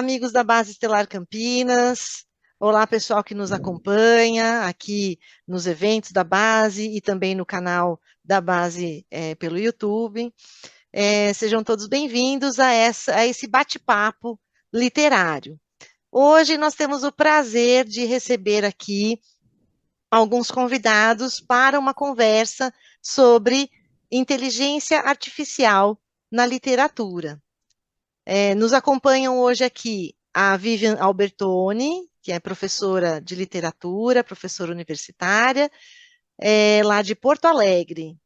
amigos da Base Estelar Campinas. Olá, pessoal que nos acompanha aqui nos eventos da Base e também no canal da Base pelo YouTube. Sejam todos bem-vindos a esse bate-papo literário. Hoje nós temos o prazer de receber aqui alguns convidados para uma conversa sobre inteligência artificial na literatura. Nos acompanham hoje aqui a Vivian Albertoni, que é professora de literatura, professora universitária, lá de Porto Alegre.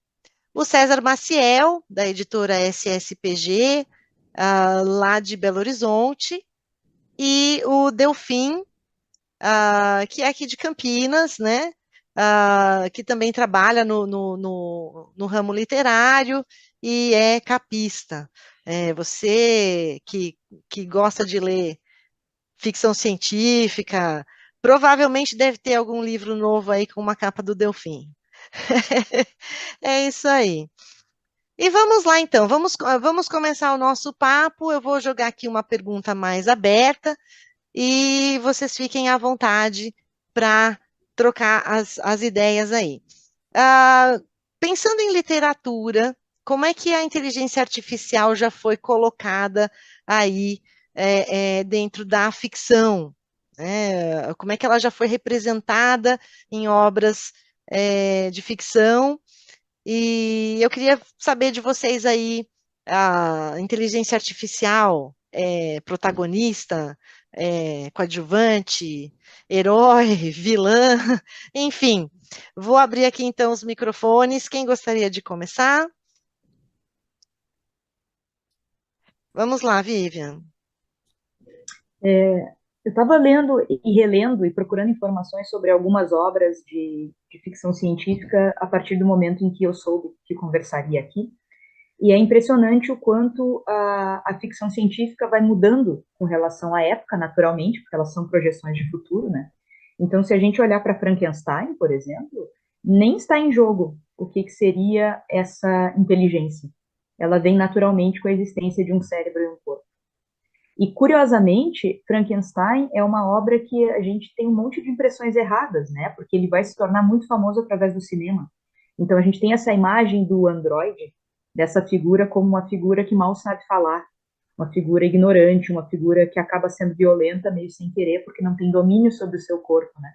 O César Maciel, da editora SSPG, lá de Belo Horizonte. E o Delfim, que é aqui de Campinas, né? Que também trabalha no ramo literário e é capista. Você que gosta de ler ficção científica, provavelmente deve ter algum livro novo aí com uma capa do Delfim. É isso aí. E vamos lá, então, vamos começar o nosso papo. Eu vou jogar aqui uma pergunta mais aberta e vocês fiquem à vontade para trocar as ideias aí. Ah, Pensando em literatura, como é que a inteligência artificial já foi colocada aí dentro da ficção? Como é que ela já foi representada em obras de ficção? E eu queria saber de vocês aí, a inteligência artificial é protagonista, coadjuvante, herói, vilã, enfim. Vou abrir aqui então os microfones. Quem gostaria de começar? Vamos lá, Vivian. Eu estava lendo e relendo e procurando informações sobre algumas obras de ficção científica a partir do momento em que eu soube que conversaria aqui. E é impressionante o quanto a ficção científica vai mudando com relação à época, naturalmente, porque elas são projeções de futuro, né? Então, se a gente olhar para Frankenstein, por exemplo, nem está em jogo o que seria essa inteligência. Ela vem naturalmente com a existência de um cérebro e um corpo. E, curiosamente, Frankenstein é uma obra que a gente tem um monte de impressões erradas, né? Porque ele vai se tornar muito famoso através do cinema. Então, a gente tem essa imagem do androide, dessa figura como uma figura que mal sabe falar, uma figura ignorante, uma figura que acaba sendo violenta meio sem querer, porque não tem domínio sobre o seu corpo, né?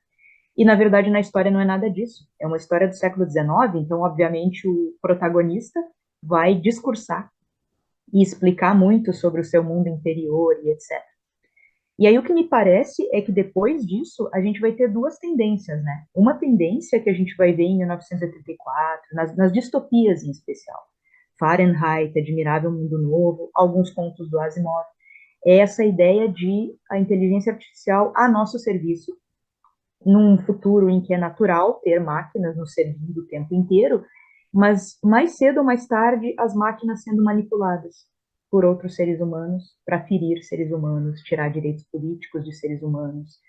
E, na verdade, na história não é nada disso. É uma história do século XIX, então, obviamente, o protagonista vai discursar e explicar muito sobre o seu mundo interior e etc. E aí o que me parece é que depois disso a gente vai ter duas tendências, né? Uma tendência que a gente vai ver em 1984, nas distopias em especial, Fahrenheit, Admirável Mundo Novo, alguns contos do Asimov, é essa ideia de a inteligência artificial a nosso serviço, num futuro em que é natural ter máquinas nos servindo o tempo inteiro, mas mais cedo ou mais tarde as máquinas sendo manipuladas por outros seres humanos para ferir seres humanos, tirar direitos políticos de seres humanos.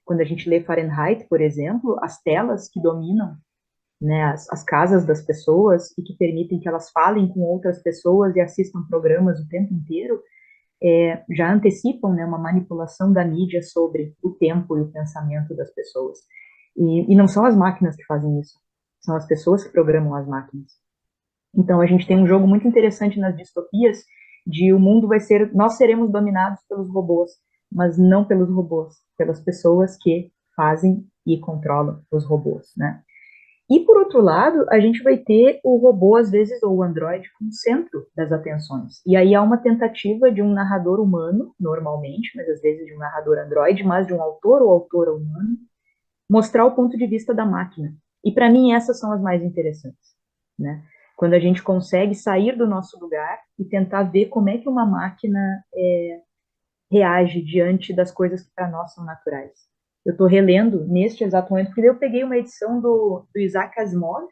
Quando a gente lê Fahrenheit, por exemplo, as telas que dominam, né, as casas das pessoas e que permitem que elas falem com outras pessoas e assistam programas o tempo inteiro, já antecipam, né, uma manipulação da mídia sobre o tempo e o pensamento das pessoas. E não são as máquinas que fazem isso, são as pessoas que programam as máquinas. Então a gente tem um jogo muito interessante nas distopias de o mundo vai ser, nós seremos dominados pelos robôs, mas não pelos robôs, pelas pessoas que fazem e controlam os robôs, né? E, por outro lado, a gente vai ter o robô, às vezes, ou o androide, como centro das atenções. E aí há uma tentativa de um narrador humano, normalmente, mas às vezes de um narrador androide, mas de um autor ou autora humano, mostrar o ponto de vista da máquina. E, para mim, essas são as mais interessantes, né? Quando a gente consegue sair do nosso lugar e tentar ver como é que uma máquina reage diante das coisas que para nós são naturais. Eu estou relendo neste exato momento, porque eu peguei uma edição do Isaac Asimov,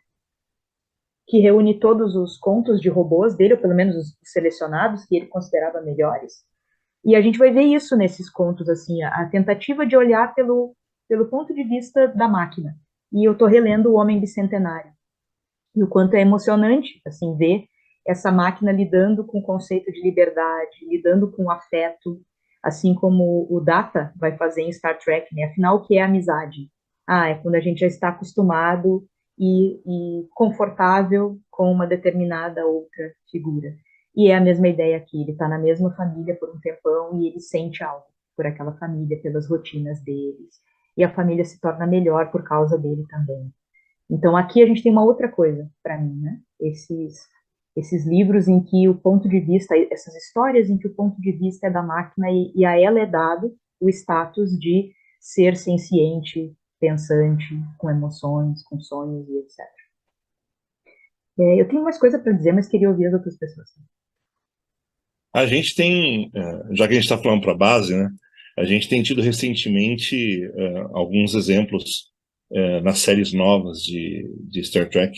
que reúne todos os contos de robôs dele, ou pelo menos os selecionados que ele considerava melhores. E a gente vai ver isso nesses contos, assim, a tentativa de olhar pelo ponto de vista da máquina. E eu estou relendo O Homem Bicentenário. E o quanto é emocionante, assim, ver essa máquina lidando com o conceito de liberdade, lidando com o afeto. assim como o Data vai fazer em Star Trek, né? Afinal, o que é amizade? Ah, é quando a gente já está acostumado e confortável com uma determinada outra figura. E é a mesma ideia aqui, ele está na mesma família por um tempão e ele sente algo por aquela família, pelas rotinas deles. E a família se torna melhor por causa dele também. Então aqui a gente tem uma outra coisa para mim, né? Esses livros em que o ponto de vista, essas histórias em que o ponto de vista é da máquina e a ela é dado o status de ser senciente, pensante, com emoções, com sonhos e etc. Eu tenho mais coisa para dizer, mas queria ouvir as outras pessoas. A gente tem, já que a gente está falando para a base, né? A gente tem tido recentemente alguns exemplos nas séries novas de Star Trek,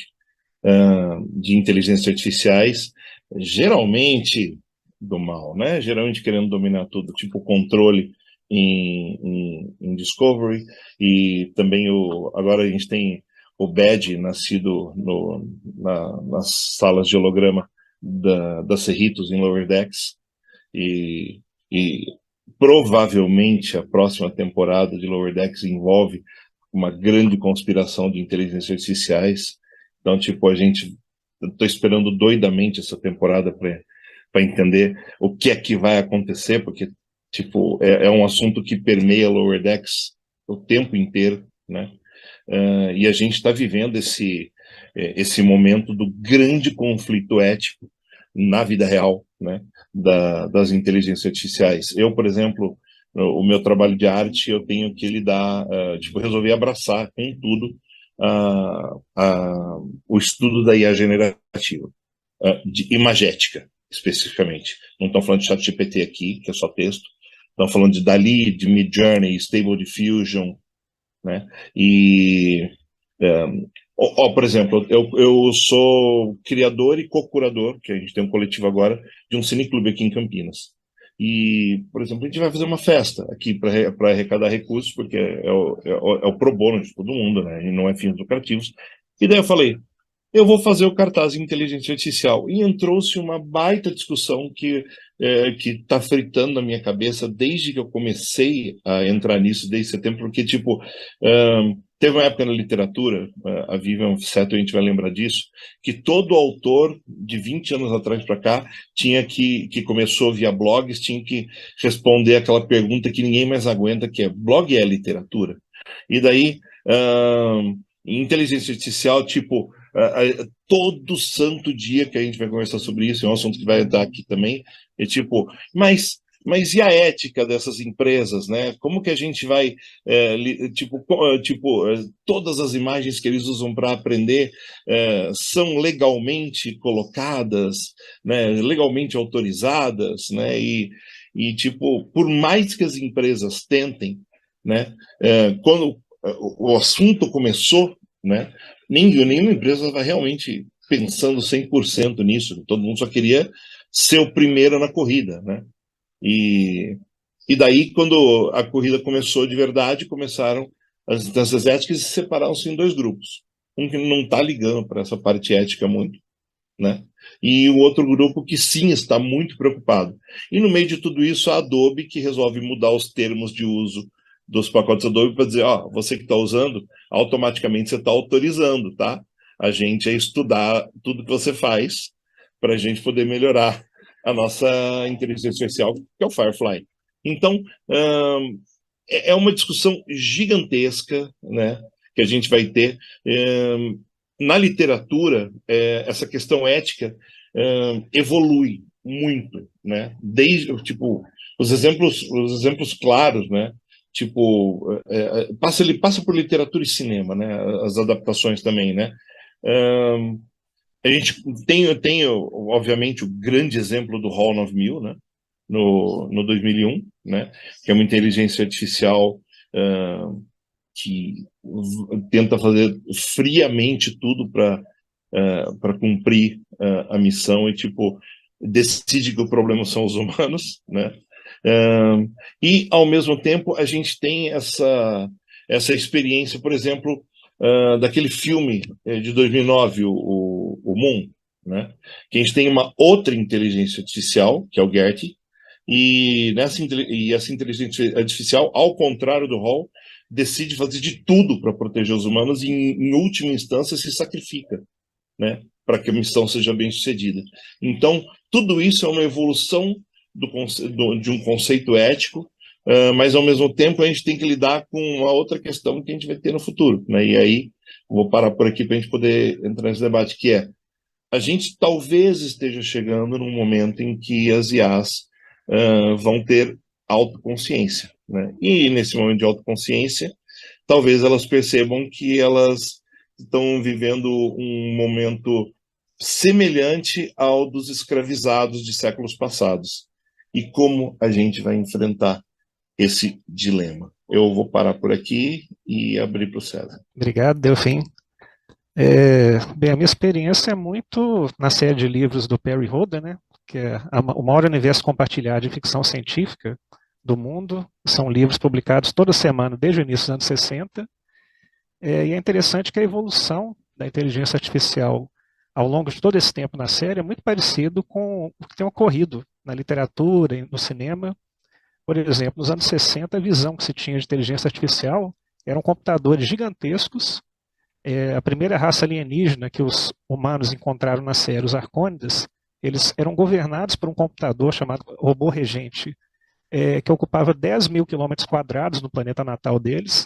de inteligências artificiais, geralmente do mal, né? Geralmente querendo dominar tudo, tipo controle em Discovery, e também agora a gente tem o Bad nascido nas salas de holograma da Cerritos em Lower Decks, e provavelmente a próxima temporada de Lower Decks envolve uma grande conspiração de inteligências artificiais. Então, tipo, eu tô esperando doidamente essa temporada para entender o que é que vai acontecer, porque, tipo, é um assunto que permeia Lower Decks o tempo inteiro, né? E a gente está vivendo esse momento do grande conflito ético na vida real, né, das inteligências artificiais. Eu, por exemplo, o meu trabalho de arte, eu tenho que lidar, tipo, resolvi abraçar com tudo o estudo da IA generativa, de imagética, especificamente. Não estão falando de ChatGPT aqui, que é só texto. Estão falando de DALL-E, de Midjourney, Stable Diffusion, né? E, por exemplo, eu sou criador e co-curador, que a gente tem um coletivo agora, de um cineclube aqui em Campinas. E, por exemplo, a gente vai fazer uma festa aqui para arrecadar recursos, porque é o pro bono de todo mundo, né? E não é fins lucrativos. E daí eu falei, eu vou fazer o cartaz em inteligência artificial. E entrou-se uma baita discussão que está fritando na minha cabeça desde que eu comecei a entrar nisso, desde setembro, porque, tipo, teve uma época na literatura, a Vivian Seto, a gente vai lembrar disso, que todo autor de 20 anos atrás para cá que começou via blogs, tinha que responder aquela pergunta que ninguém mais aguenta, que é, blog é literatura? E daí, inteligência artificial, tipo, todo santo dia que a gente vai conversar sobre isso, é um assunto que vai entrar aqui também, é tipo, mas e a ética dessas empresas, né? Como que a gente vai, todas as imagens que eles usam para aprender são legalmente colocadas, né? Legalmente autorizadas, né? Tipo, por mais que as empresas tentem, né? Quando o assunto começou, né? Nenhuma empresa estava realmente pensando 100% nisso. Todo mundo só queria ser o primeiro na corrida, né? E daí, quando a corrida começou de verdade, começaram as instâncias éticas e separaram-se em dois grupos. Um que não está ligando para essa parte ética muito, né? E o outro grupo que sim está muito preocupado. E no meio de tudo isso, a Adobe que resolve mudar os termos de uso dos pacotes Adobe para dizer, ó, você que está usando, automaticamente você está autorizando, tá? A gente é estudar tudo que você faz para a gente poder melhorar a nossa inteligência artificial, que é o Firefly. Então, é uma discussão gigantesca, né, que a gente vai ter. Na literatura, essa questão ética evolui muito, né? Desde, tipo, os exemplos claros, né? Tipo, passa por literatura e cinema, né? As adaptações também, né? A gente tem, obviamente, o grande exemplo do HAL 9000, né? No 2001, né? Que é uma inteligência artificial que tenta fazer friamente tudo para cumprir a missão e, tipo, decide que o problema são os humanos, né? E, ao mesmo tempo, a gente tem essa experiência, por exemplo, daquele filme de 2009, o Moon, né? Que a gente tem uma outra inteligência artificial, que é o Gertie, e essa inteligência artificial, ao contrário do Hall, decide fazer de tudo para proteger os humanos e, em última instância, se sacrifica, né, para que a missão seja bem sucedida. Então, tudo isso é uma evolução de um conceito ético, mas, ao mesmo tempo, a gente tem que lidar com uma outra questão que a gente vai ter no futuro, né? E aí, vou parar por aqui para a gente poder entrar nesse debate, que é: a gente talvez esteja chegando num momento em que as IAs vão ter autoconsciência, né? E nesse momento de autoconsciência, talvez elas percebam que elas estão vivendo um momento semelhante ao dos escravizados de séculos passados. E como a gente vai enfrentar esse dilema? Eu vou parar por aqui e abrir para o César. Obrigado, Delfim. Bem, a minha experiência é muito na série de livros do Perry Rhoda, né, que é o maior universo compartilhado de ficção científica do mundo. São livros publicados toda semana desde o início dos anos 60. E é interessante que a evolução da inteligência artificial ao longo de todo esse tempo na série é muito parecido com o que tem ocorrido na literatura e no cinema. Por exemplo, nos anos 60, a visão que se tinha de inteligência artificial eram computadores gigantescos. A primeira raça alienígena que os humanos encontraram na série, os Arcônidas, eles eram governados por um computador chamado robô regente, que ocupava 10 mil quilômetros quadrados no planeta natal deles.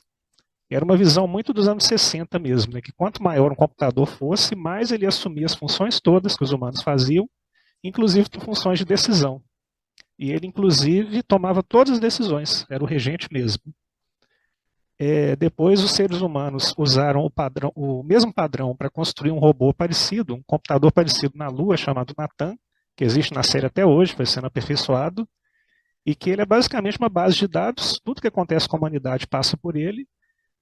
Era uma visão muito dos anos 60 mesmo, né, que quanto maior um computador fosse, mais ele assumia as funções todas que os humanos faziam, inclusive funções de decisão. E ele, inclusive, tomava todas as decisões, era o regente mesmo. Depois, os seres humanos usaram o mesmo padrão para construir um robô parecido, um computador parecido na Lua, chamado Natan, que existe na série até hoje, foi sendo aperfeiçoado, e que ele é basicamente uma base de dados, tudo que acontece com a humanidade passa por ele,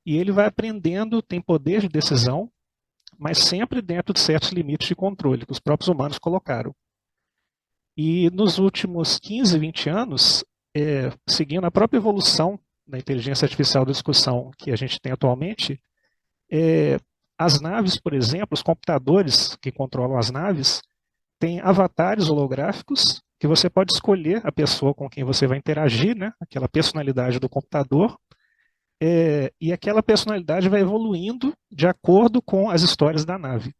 e ele vai aprendendo, tem poder de decisão, mas sempre dentro de certos limites de controle que os próprios humanos colocaram. E nos últimos 15, 20 anos, seguindo a própria evolução da inteligência artificial da discussão que a gente tem atualmente, as naves, por exemplo, os computadores que controlam as naves, têm avatares holográficos que você pode escolher a pessoa com quem você vai interagir, né? Aquela personalidade do computador, e aquela personalidade vai evoluindo de acordo com as histórias da nave.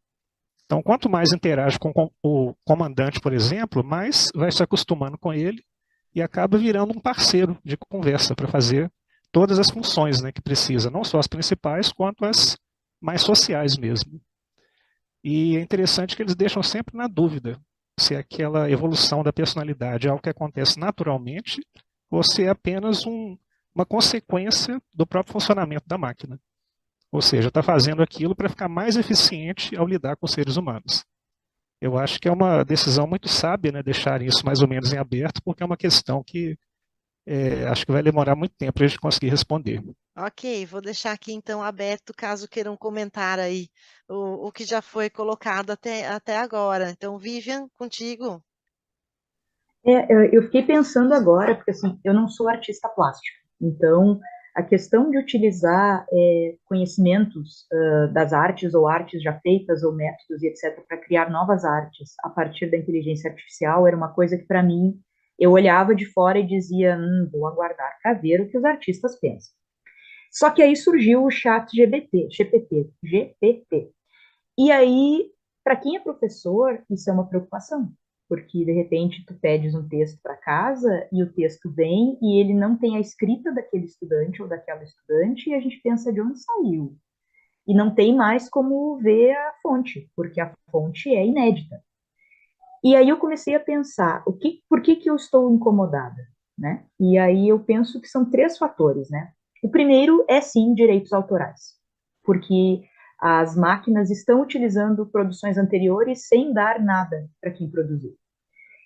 Então, quanto mais interage com o comandante, por exemplo, mais vai se acostumando com ele e acaba virando um parceiro de conversa para fazer todas as funções, né, que precisa, não só as principais, quanto as mais sociais mesmo. E é interessante que eles deixam sempre na dúvida se aquela evolução da personalidade é algo que acontece naturalmente ou se é apenas uma consequência do próprio funcionamento da máquina. Ou seja, está fazendo aquilo para ficar mais eficiente ao lidar com os seres humanos. Eu acho que é uma decisão muito sábia, né, deixar isso mais ou menos em aberto, porque é uma questão que acho que vai demorar muito tempo para a gente conseguir responder. Ok, vou deixar aqui então aberto, caso queiram comentar aí o que já foi colocado até agora. Então, Vivian, contigo. Eu fiquei pensando agora, porque assim, eu não sou artista plástica, então a questão de utilizar conhecimentos das artes ou artes já feitas ou métodos e etc. para criar novas artes a partir da inteligência artificial era uma coisa que para mim eu olhava de fora e dizia, vou aguardar para ver o que os artistas pensam. Só que aí surgiu o chat GPT. E aí, para quem é professor, isso é uma preocupação, porque de repente tu pedes um texto para casa e o texto vem e ele não tem a escrita daquele estudante ou daquela estudante e a gente pensa de onde saiu. E não tem mais como ver a fonte, porque a fonte é inédita. E aí eu comecei a pensar, por que eu estou incomodada, né? E aí eu penso que são 3 fatores, né? O primeiro é, sim, direitos autorais, porque as máquinas estão utilizando produções anteriores sem dar nada para quem produziu.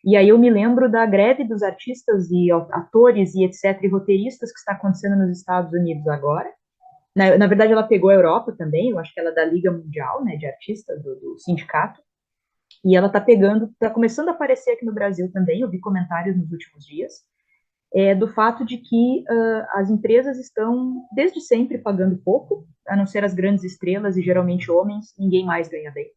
E aí eu me lembro da greve dos artistas e atores e etc, e roteiristas que está acontecendo nos Estados Unidos agora. Na verdade, ela pegou a Europa também, eu acho que ela é da Liga Mundial, né, de Artistas, do sindicato. E ela está começando a aparecer aqui no Brasil também, eu vi comentários nos últimos dias, do fato de que as empresas estão, desde sempre, pagando pouco, a não ser as grandes estrelas e geralmente homens, ninguém mais ganha bem.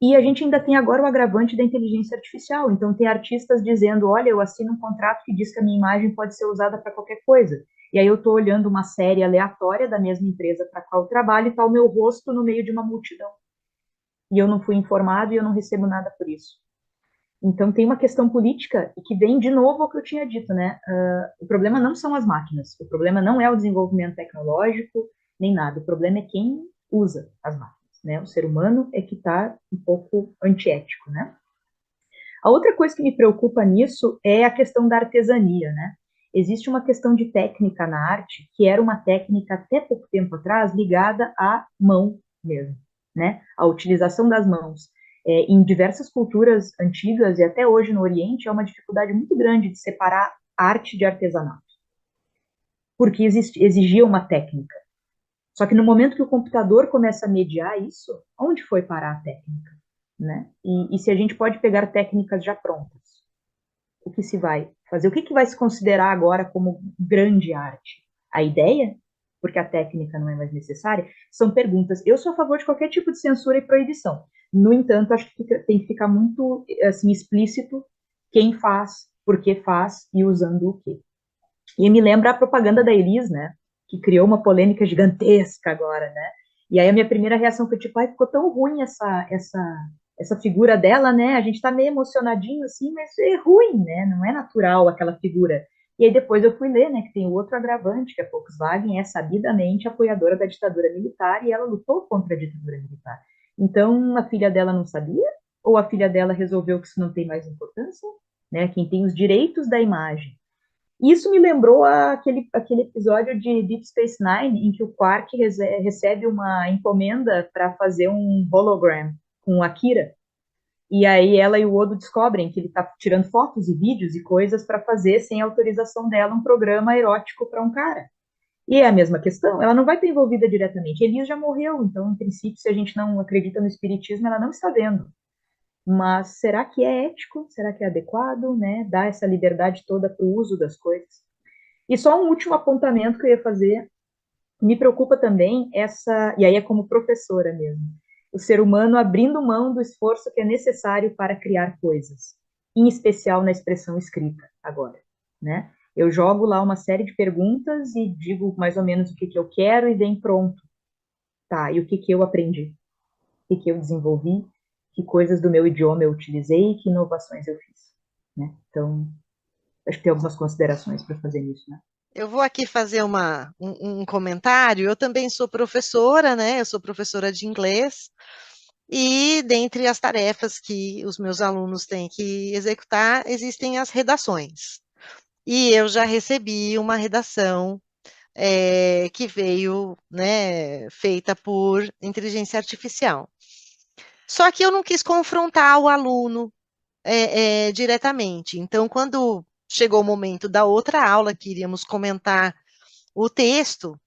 E a gente ainda tem agora o agravante da inteligência artificial. Então, tem artistas dizendo, olha, eu assino um contrato que diz que a minha imagem pode ser usada para qualquer coisa. E aí eu estou olhando uma série aleatória da mesma empresa para qual eu trabalho e está o meu rosto no meio de uma multidão. E eu não fui informado e eu não recebo nada por isso. Então, tem uma questão política e que vem de novo ao que eu tinha dito, né? O problema não são as máquinas, o problema não é o desenvolvimento tecnológico, nem nada. O problema é quem usa as máquinas, né? O ser humano é que está um pouco antiético, né? A outra coisa que me preocupa nisso é a questão da artesania, né? Existe uma questão de técnica na arte, que era uma técnica até pouco tempo atrás ligada à mão mesmo, né? A utilização das mãos. Em diversas culturas antigas e até hoje no Oriente, é uma dificuldade muito grande de separar arte de artesanato, porque exigia uma técnica. Só que no momento que o computador começa a mediar isso, onde foi parar a técnica? Né? E se a gente pode pegar técnicas já prontas, o que se vai fazer? O que vai se considerar agora como grande arte? A ideia? Porque a técnica não é mais necessária? São perguntas. Eu sou a favor de qualquer tipo de censura e proibição. No entanto, acho que tem que ficar muito assim, explícito quem faz, por que faz e usando o quê. E me lembra a propaganda da Elis, né? Que criou uma polêmica gigantesca agora, né? E aí a minha primeira reação foi tipo, ai, ficou tão ruim essa figura dela, né? A gente tá meio emocionadinho assim, mas é ruim, né? Não é natural aquela figura. E aí depois eu fui ler, né, que tem outro agravante, que a Volkswagen é sabidamente apoiadora da ditadura militar e ela lutou contra a ditadura militar. Então, a filha dela não sabia? Ou a filha dela resolveu que isso não tem mais importância? Né? Quem tem os direitos da imagem. Isso me lembrou aquele episódio de Deep Space Nine, em que o Quark recebe uma encomenda para fazer um hologram com a Kira. E aí ela e o Odo descobrem que ele está tirando fotos e vídeos e coisas para fazer, sem autorização dela, um programa erótico para um cara. E é a mesma questão, ela não vai estar envolvida diretamente. Elias já morreu, então, em princípio, se a gente não acredita no espiritismo, ela não está vendo. Mas será que é ético? Será que é adequado, né? Dar essa liberdade toda para o uso das coisas? E só um último apontamento que eu ia fazer. Me preocupa também e aí é como professora mesmo, o ser humano abrindo mão do esforço que é necessário para criar coisas, em especial na expressão escrita agora, né? Eu jogo lá uma série de perguntas e digo mais ou menos o que eu quero e vem pronto. Tá, e o que eu aprendi? O que eu desenvolvi? Que coisas do meu idioma eu utilizei? Que inovações eu fiz? Né? Então, acho que tem algumas considerações para fazer nisso, né? Eu vou aqui fazer um comentário. Eu também sou professora, né? Eu sou professora de inglês. E dentre as tarefas que os meus alunos têm que executar, existem as redações. E eu já recebi uma redação que veio, né, feita por inteligência artificial. Só que eu não quis confrontar o aluno diretamente. Então, quando chegou o momento da outra aula, que iríamos comentar o texto,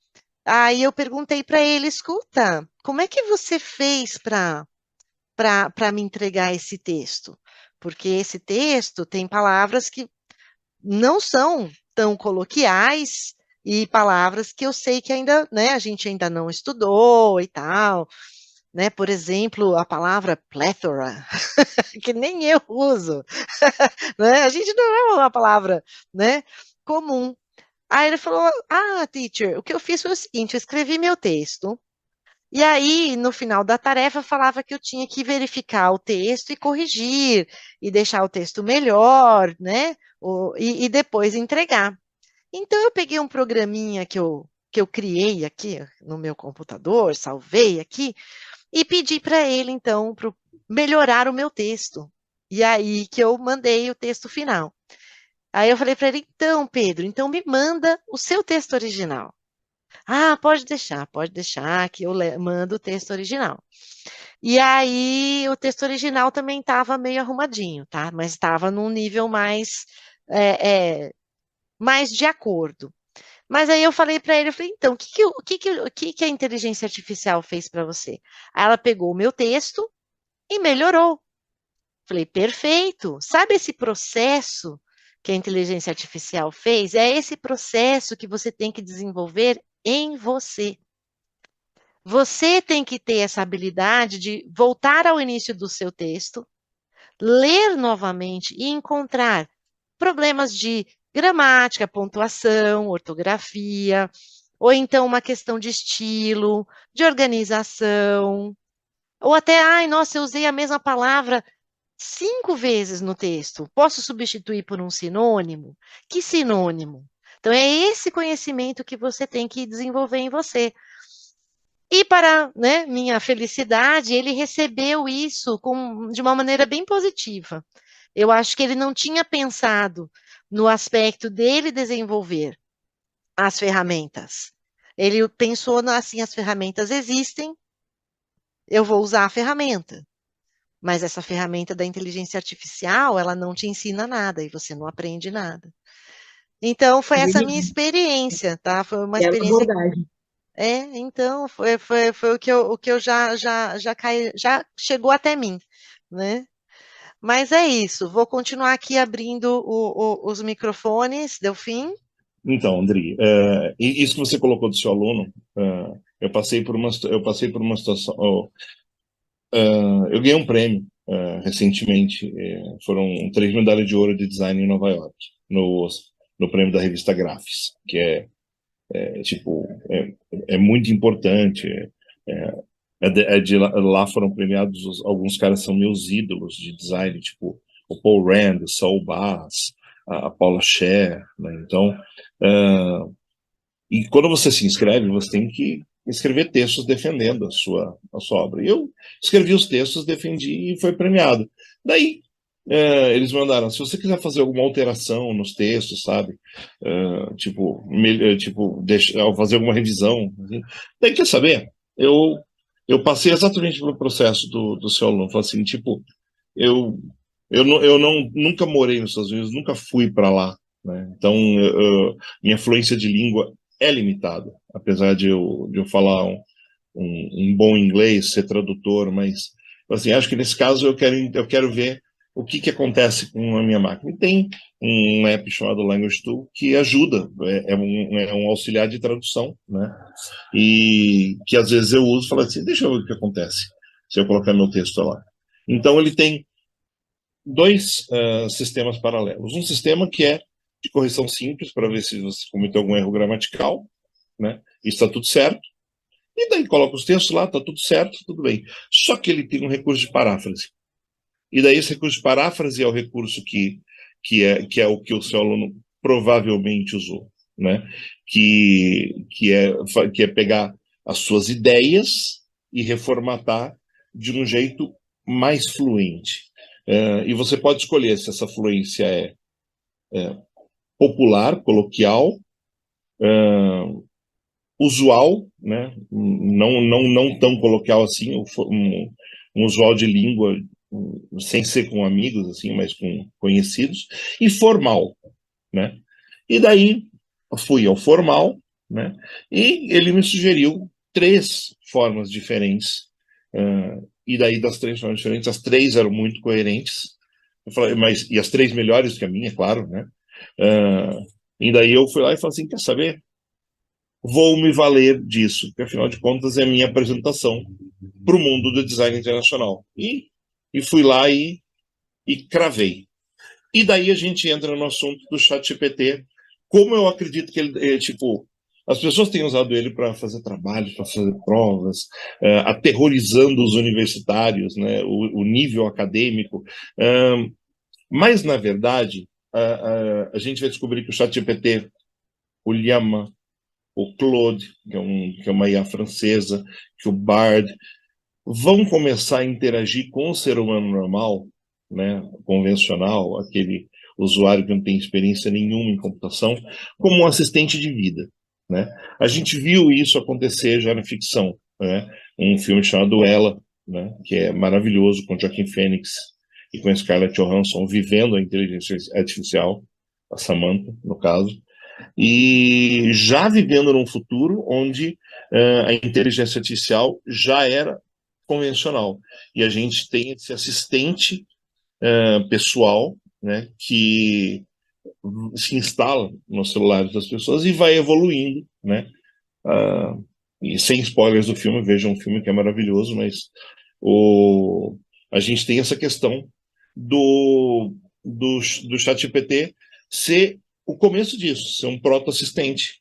aí eu perguntei para ele, escuta, como é que você fez para me entregar esse texto? Porque esse texto tem palavras que não são tão coloquiais e palavras que eu sei que ainda, né, a gente ainda não estudou e tal, né? Por exemplo, a palavra plethora, que nem eu uso, né? A gente não é uma palavra, né, comum. Aí ele falou: Ah, teacher, o que eu fiz foi o seguinte: eu escrevi meu texto, e aí, no final da tarefa, falava que eu tinha que verificar o texto e corrigir, e deixar o texto melhor, né? E depois entregar. Então, eu peguei um programinha que eu criei aqui no meu computador, salvei aqui, e pedi para ele, então, para melhorar o meu texto. E aí que eu mandei o texto final. Aí eu falei para ele, então, Pedro, então me manda o seu texto original. Ah, pode deixar que eu mando o texto original. E aí o texto original também estava meio arrumadinho, tá? Mas estava num nível mais de acordo. Mas aí eu falei para ele, eu falei, então, o que a inteligência artificial fez para você? Aí ela pegou o meu texto e melhorou. Falei, perfeito. Sabe esse processo que a inteligência artificial fez? É esse processo que você tem que desenvolver em você. Você tem que ter essa habilidade de voltar ao início do seu texto, ler novamente e encontrar problemas de gramática, pontuação, ortografia, ou então uma questão de estilo, de organização, ou até, ai, nossa, eu usei a mesma palavra 5 vezes no texto. Posso substituir por um sinônimo? Que sinônimo? Então, é esse conhecimento que você tem que desenvolver em você. E para, né, minha felicidade, ele recebeu isso de uma maneira bem positiva. Eu acho que ele não tinha pensado no aspecto dele desenvolver as ferramentas. Ele pensou assim, as ferramentas existem, eu vou usar a ferramenta. Mas essa ferramenta da inteligência artificial, ela não te ensina nada e você não aprende nada. Então, foi essa minha experiência, tá? Foi uma experiência. Abordagem. Então, foi o que eu já chegou até mim, né? Mas é isso, vou continuar aqui abrindo os microfones, Delfim. Então, Andri, isso que você colocou do seu aluno, eu passei por uma situação, eu ganhei um prêmio recentemente, foram 3 medalhas de ouro de design em Nova York, no prêmio da revista Graphics, que é muito importante. Lá foram premiados, alguns caras são meus ídolos de design, tipo o Paul Rand, o Saul Bass, a Paula Scher, né? Então, e quando você se inscreve, você tem que escrever textos defendendo a sua obra. E eu escrevi os textos, defendi e foi premiado. Daí, eles mandaram, se você quiser fazer alguma alteração nos textos, sabe? Fazer alguma revisão. Assim. Daí, quer saber? Eu passei exatamente pelo processo do seu aluno. Falei assim, tipo, nunca morei nos Estados Unidos, nunca fui para lá. Né? Então, minha fluência de língua é limitada, apesar de eu falar um bom inglês, ser tradutor, mas assim, acho que nesse caso eu quero ver o que acontece com a minha máquina. E tem um app chamado Language Tool que ajuda, é um auxiliar de tradução, né? E que às vezes eu uso e falo assim, deixa eu ver o que acontece se eu colocar meu texto lá. Então ele tem 2 sistemas paralelos. Um sistema que é de correção simples, para ver se você cometeu algum erro gramatical, né? Isso está tudo certo. E daí coloca os textos lá, está tudo certo, tudo bem. Só que ele tem um recurso de paráfrase. E daí esse recurso de paráfrase é o recurso que é o que o seu aluno provavelmente usou, né? Que é pegar as suas ideias e reformatar de um jeito mais fluente. E você pode escolher se essa fluência é popular, coloquial, usual, né? Não tão coloquial assim, um usual de língua, sem ser com amigos, assim, mas com conhecidos, e formal, né? E daí fui ao formal, né? E ele me sugeriu 3 formas diferentes, e daí das 3 formas diferentes, as 3 eram muito coerentes, eu falei, e as 3 melhores que a minha, claro, né? E daí eu fui lá e falei assim, quer saber? Vou me valer disso, porque afinal de contas é a minha apresentação para o mundo do design internacional. E fui lá e cravei. E daí a gente entra no assunto do ChatGPT, como eu acredito que ele, as pessoas têm usado ele para fazer trabalhos, para fazer provas, aterrorizando os universitários, né, o nível acadêmico. Mas, na verdade, a gente vai descobrir que o ChatGPT, o Llama, o Claude, que é uma IA francesa, que o Bard, vão começar a interagir com o ser humano normal, né, convencional, aquele usuário que não tem experiência nenhuma em computação, como um assistente de vida. Né? A gente viu isso acontecer já na ficção. Né? Um filme chamado Ela, né, que é maravilhoso, com Joaquin Phoenix e com a Scarlett Johansson vivendo a inteligência artificial, a Samantha, no caso, e já vivendo num futuro onde a inteligência artificial já era convencional. E a gente tem esse assistente pessoal, né, que se instala nos celulares das pessoas e vai evoluindo, né, e sem spoilers do filme, vejam um filme que é maravilhoso, mas a gente tem essa questão do ChatGPT ser o começo disso, ser um proto-assistente,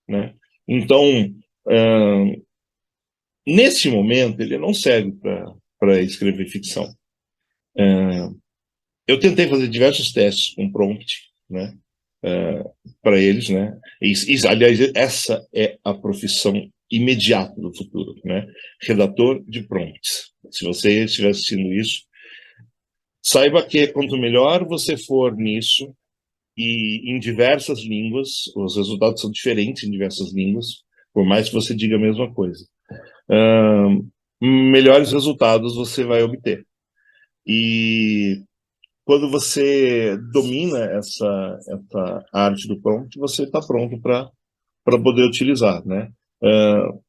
né? Então, nesse momento, ele não serve para escrever ficção. Eu tentei fazer diversos testes com prompt, né, para eles, né? Aliás, essa é a profissão imediata do futuro, né? Redator de prompts. Se você estiver assistindo isso, saiba que quanto melhor você for nisso, e em diversas línguas, os resultados são diferentes em diversas línguas, por mais que você diga a mesma coisa, melhores resultados você vai obter. E quando você domina essa arte do prompt, você está pronto para poder utilizar, né?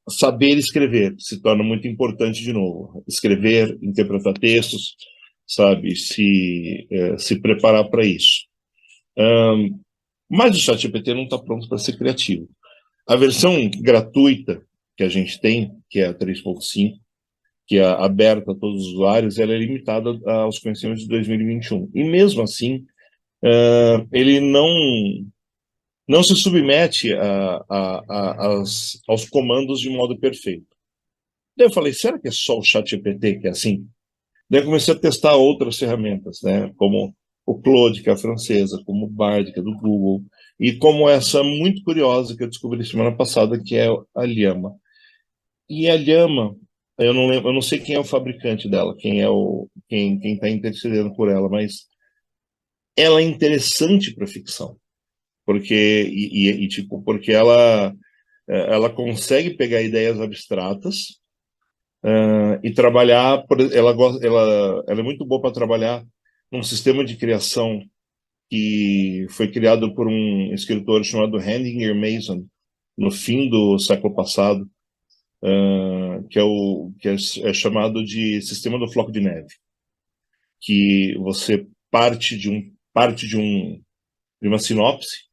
Saber escrever se torna muito importante de novo. Escrever, interpretar textos, sabe? Se preparar para isso. Mas o ChatGPT não está pronto para ser criativo. A versão gratuita que a gente tem, que é a 3.5, que é aberta a todos os usuários, ela é limitada aos conhecimentos de 2021. E mesmo assim, ele não se submete aos comandos de modo perfeito. Daí eu falei, será que é só o ChatGPT que é assim? Daí eu comecei a testar outras ferramentas, né, como o Claude, que é a francesa, como o Bard, que é do Google, e como essa muito curiosa que eu descobri semana passada, que é a Llama. E a Llama, eu não lembro, eu não sei quem é o fabricante dela, quem está intercedendo por ela, mas ela é interessante para ficção, porque ela consegue pegar ideias abstratas e trabalhar. Ela é muito boa para trabalhar num sistema de criação que foi criado por um escritor chamado Henninger Mason no fim do século passado, que é chamado de sistema do floco de neve, que você parte de uma sinopse,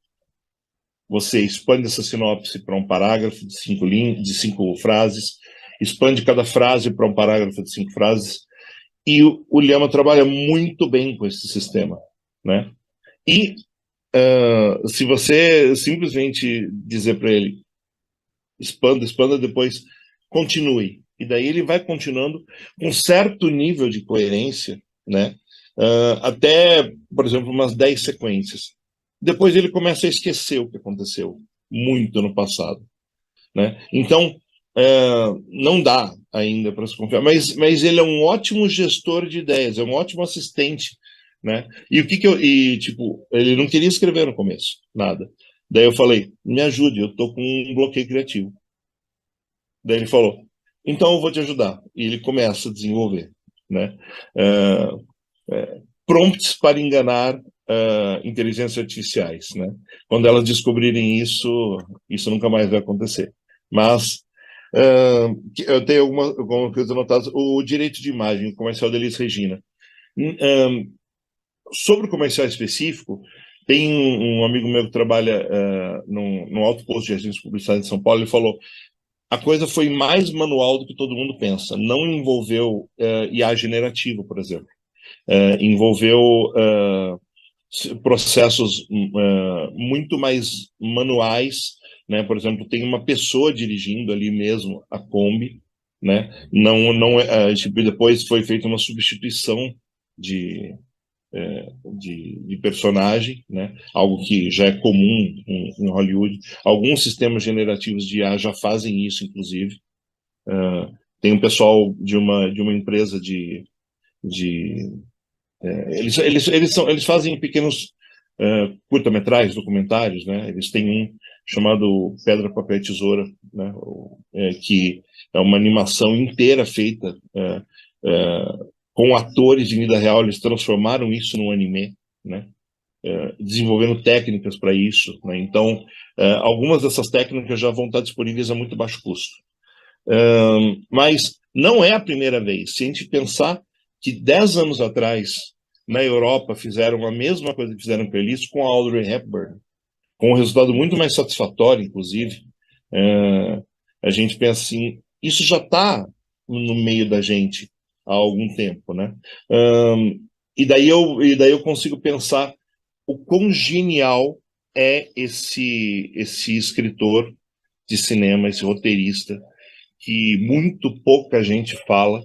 você expande essa sinopse para um parágrafo de 5 frases, expande cada frase para um parágrafo de 5 frases, e o Llama trabalha muito bem com esse sistema, né? E se você simplesmente dizer para ele expanda, depois continue, e daí ele vai continuando com certo nível de coerência, né? Até, por exemplo, umas 10 sequências. Depois ele começa a esquecer o que aconteceu muito no passado, né? Então, não dá ainda para se confiar, mas ele é um ótimo gestor de ideias, é um ótimo assistente, né? E tipo, ele não queria escrever no começo, nada. Daí eu falei, me ajude, eu tô com um bloqueio criativo. Daí ele falou, então eu vou te ajudar. E ele começa a desenvolver, né? Prompts para enganar inteligências artificiais, né? Quando elas descobrirem isso nunca mais vai acontecer. Mas eu tenho alguma coisa anotada. O direito de imagem, o comercial da Elis Regina. Sobre o comercial específico, tem um amigo meu que trabalha num alto posto de agência de publicidade em São Paulo, ele falou, a coisa foi mais manual do que todo mundo pensa. Não envolveu IA generativo, por exemplo. Envolveu processos muito mais manuais, né? Por exemplo, tem uma pessoa dirigindo ali mesmo a Kombi, né? Depois foi feita uma substituição de personagem, né? Algo que já é comum em Hollywood. Alguns sistemas generativos de IA já fazem isso, inclusive. Tem um pessoal de uma empresa eles fazem pequenos curta-metragens, documentários, né? Eles têm um chamado Pedra, Papel e Tesoura, né? Que é uma animação inteira feita com atores de vida real. Eles transformaram isso num anime, né? Desenvolvendo técnicas para isso, né? Então, algumas dessas técnicas já vão estar disponíveis a muito baixo custo. Mas não é a primeira vez. Se a gente pensar que 10 anos atrás, na Europa, fizeram a mesma coisa que fizeram com eles com a Audrey Hepburn, com um resultado muito mais satisfatório, inclusive. a gente pensa assim, isso já está no meio da gente há algum tempo, né? E daí eu consigo pensar o quão genial é esse escritor de cinema, esse roteirista, que muito pouca gente fala,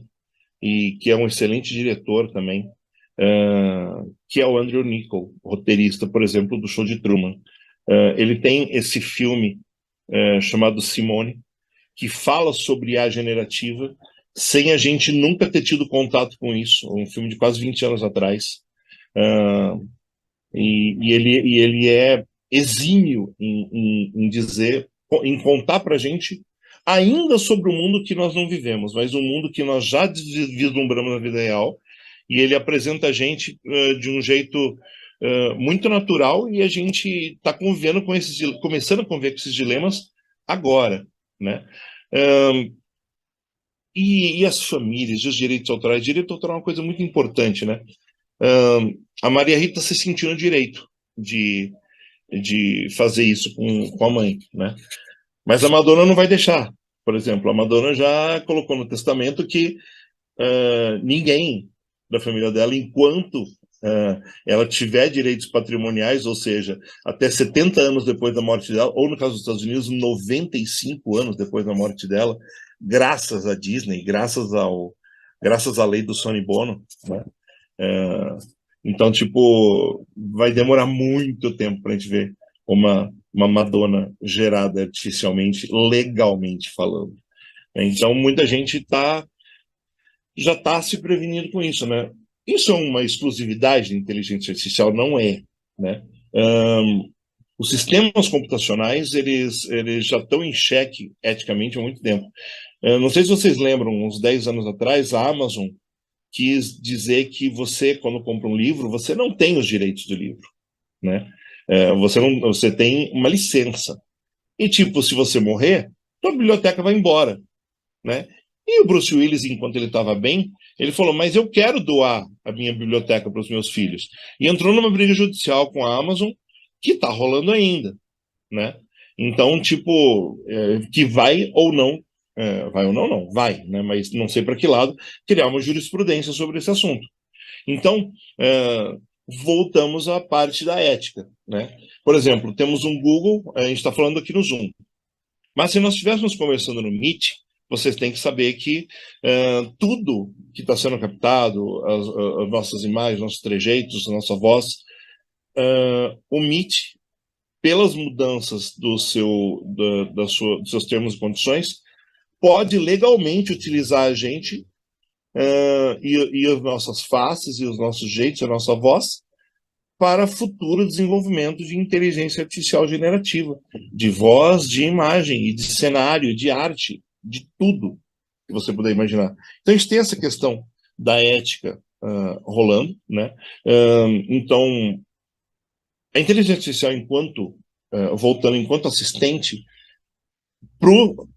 e que é um excelente diretor também, que é o Andrew Niccol, roteirista, por exemplo, do Show de Truman. Ele tem esse filme chamado Simone, que fala sobre IA generativa, sem a gente nunca ter tido contato com isso, um filme de quase 20 anos atrás. E ele é exímio em dizer, em contar para a gente ainda sobre o mundo que nós não vivemos, mas um mundo que nós já vislumbramos na vida real, e ele apresenta a gente de um jeito muito natural, e a gente está convivendo com começando a conviver com esses dilemas agora, né? E as famílias, os direitos autorais. Direito autoral é uma coisa muito importante, né? A Maria Rita se sentiu no direito de fazer isso com a mãe, né? Mas a Madonna não vai deixar. Por exemplo, a Madonna já colocou no testamento que ninguém da família dela, enquanto ela tiver direitos patrimoniais, ou seja, até 70 anos depois da morte dela, ou no caso dos Estados Unidos, 95 anos depois da morte dela, graças à Disney, graças à lei do Sonny Bono, né? Então, tipo, vai demorar muito tempo para a gente ver uma Madonna gerada artificialmente, legalmente falando. Então, muita gente já está se prevenindo com isso, né? Isso é uma exclusividade da inteligência artificial? Não é, né? Os sistemas computacionais, eles já estão em xeque eticamente há muito tempo. Não sei se vocês lembram, uns 10 anos atrás, a Amazon quis dizer que você, quando compra um livro, você não tem os direitos do livro, né? Você tem uma licença. E, tipo, se você morrer, sua biblioteca vai embora, né? E o Bruce Willis, enquanto ele estava bem, ele falou, mas eu quero doar a minha biblioteca para os meus filhos. E entrou numa briga judicial com a Amazon, que está rolando ainda, né? Então, tipo, que vai ou não, não, vai, né? Mas não sei para que lado, criar uma jurisprudência sobre esse assunto. Então, voltamos à parte da ética, né? Por exemplo, temos um Google, a gente está falando aqui no Zoom, mas se nós estivéssemos conversando no Meet, vocês têm que saber que tudo que está sendo captado, as nossas imagens, nossos trejeitos, nossa voz, o Meet, pelas mudanças dos seus termos e condições, pode legalmente utilizar a gente e as nossas faces, e os nossos jeitos, a nossa voz, para futuro desenvolvimento de inteligência artificial generativa, de voz, de imagem, e de cenário, de arte, de tudo que você puder imaginar. Então, a gente tem essa questão da ética rolando, né? Então, a inteligência artificial, voltando enquanto assistente, para o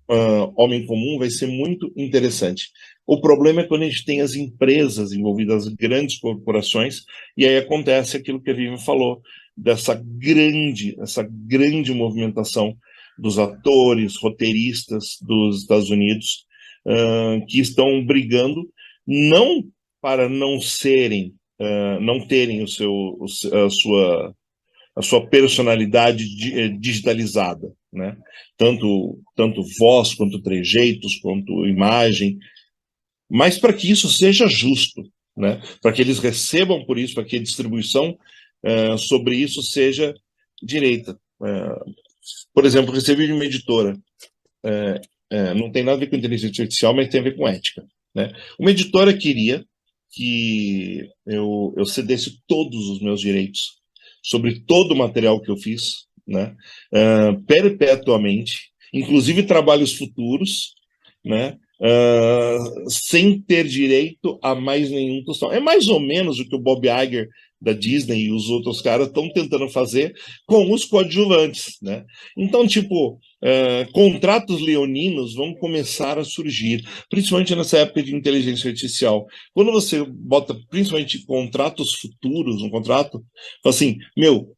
homem comum vai ser muito interessante. O problema é quando a gente tem as empresas envolvidas, as grandes corporações, e aí acontece aquilo que a Vivian falou, dessa grande movimentação dos atores, roteiristas dos Estados Unidos, que estão brigando não para não terem a sua personalidade digitalizada, né? Tanto voz, quanto trejeitos, quanto imagem, mas para que isso seja justo, né? Para que eles recebam por isso, para que a distribuição sobre isso seja direita. Por exemplo, recebi de uma editora, não tem nada a ver com inteligência artificial, mas tem a ver com ética, né? Uma editora queria que eu cedesse todos os meus direitos sobre todo o material que eu fiz, né, perpetuamente, inclusive trabalhos futuros, né, sem ter direito a mais nenhum tostão. É mais ou menos o que o Bob Iger da Disney e os outros caras estão tentando fazer com os coadjuvantes, né? Então, tipo, contratos leoninos vão começar a surgir, principalmente nessa época de inteligência artificial. Quando você bota, principalmente, contratos futuros, um contrato, assim,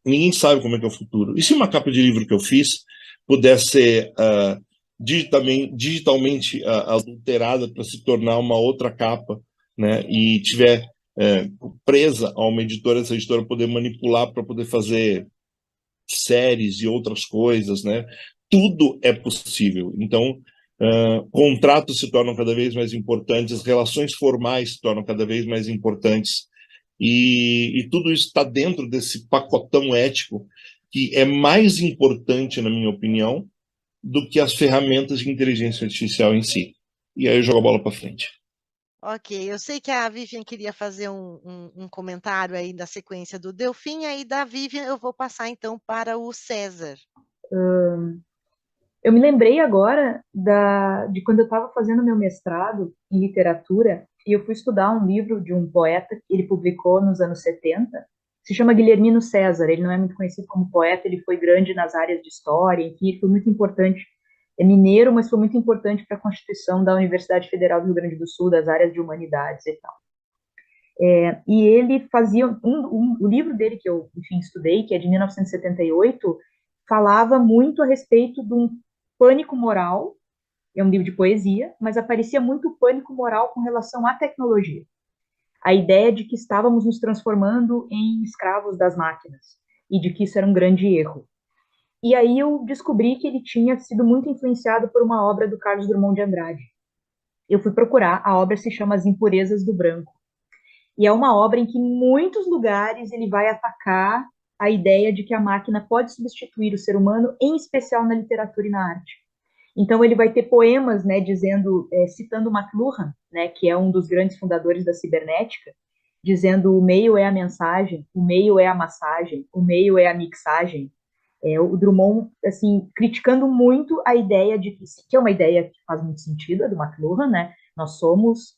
ninguém sabe como é que é o futuro. E se uma capa de livro que eu fiz pudesse ser digitalmente adulterada para se tornar uma outra capa, né? E tiver presa a uma editora, essa editora poder manipular para poder fazer séries e outras coisas, né? Tudo é possível. Então, contratos se tornam cada vez mais importantes, relações formais se tornam cada vez mais importantes, e tudo isso está dentro desse pacotão ético que é mais importante, na minha opinião, do que as ferramentas de inteligência artificial em si. E aí eu jogo a bola para frente. Ok, eu sei que a Vivian queria fazer um comentário aí da sequência do Delfim, aí da Vivian eu vou passar então para o César. Eu me lembrei agora de quando eu estava fazendo meu mestrado em literatura, e eu fui estudar um livro de um poeta que ele publicou nos anos 70, se chama Guilhermino César. Ele não é muito conhecido como poeta, ele foi grande nas áreas de história, enfim, ele foi muito importante. É mineiro, mas foi muito importante para a constituição da Universidade Federal do Rio Grande do Sul, das áreas de humanidades e tal. E ele fazia o livro dele que eu, enfim, estudei, que é de 1978, falava muito a respeito de um pânico moral. É um livro de poesia, mas aparecia muito pânico moral com relação à tecnologia. A ideia de que estávamos nos transformando em escravos das máquinas e de que isso era um grande erro. E aí eu descobri que ele tinha sido muito influenciado por uma obra do Carlos Drummond de Andrade. Eu fui procurar, a obra se chama As Impurezas do Branco. E é uma obra em que, em muitos lugares, ele vai atacar a ideia de que a máquina pode substituir o ser humano, em especial na literatura e na arte. Então, ele vai ter poemas, né, dizendo, citando McLuhan, né, que é um dos grandes fundadores da cibernética, dizendo o meio é a mensagem, o meio é a massagem, o meio é a mixagem. O Drummond, assim, criticando muito a ideia de que é uma ideia que faz muito sentido, a do McLuhan, né? Nós somos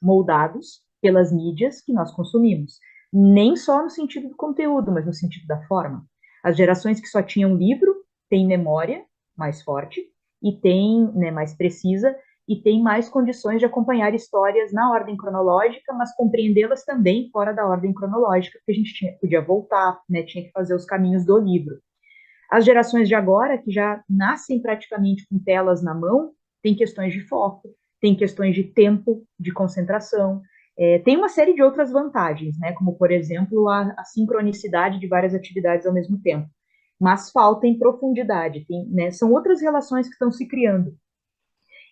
moldados pelas mídias que nós consumimos. Nem só no sentido do conteúdo, mas no sentido da forma. As gerações que só tinham livro têm memória mais forte e têm, né, mais precisa, e têm mais condições de acompanhar histórias na ordem cronológica, mas compreendê-las também fora da ordem cronológica, porque a gente podia voltar, né, tinha que fazer os caminhos do livro. As gerações de agora, que já nascem praticamente com telas na mão, tem questões de foco, tem questões de tempo, de concentração, tem uma série de outras vantagens, né, como, por exemplo, a sincronicidade de várias atividades ao mesmo tempo. Mas falta em profundidade, né, são outras relações que estão se criando.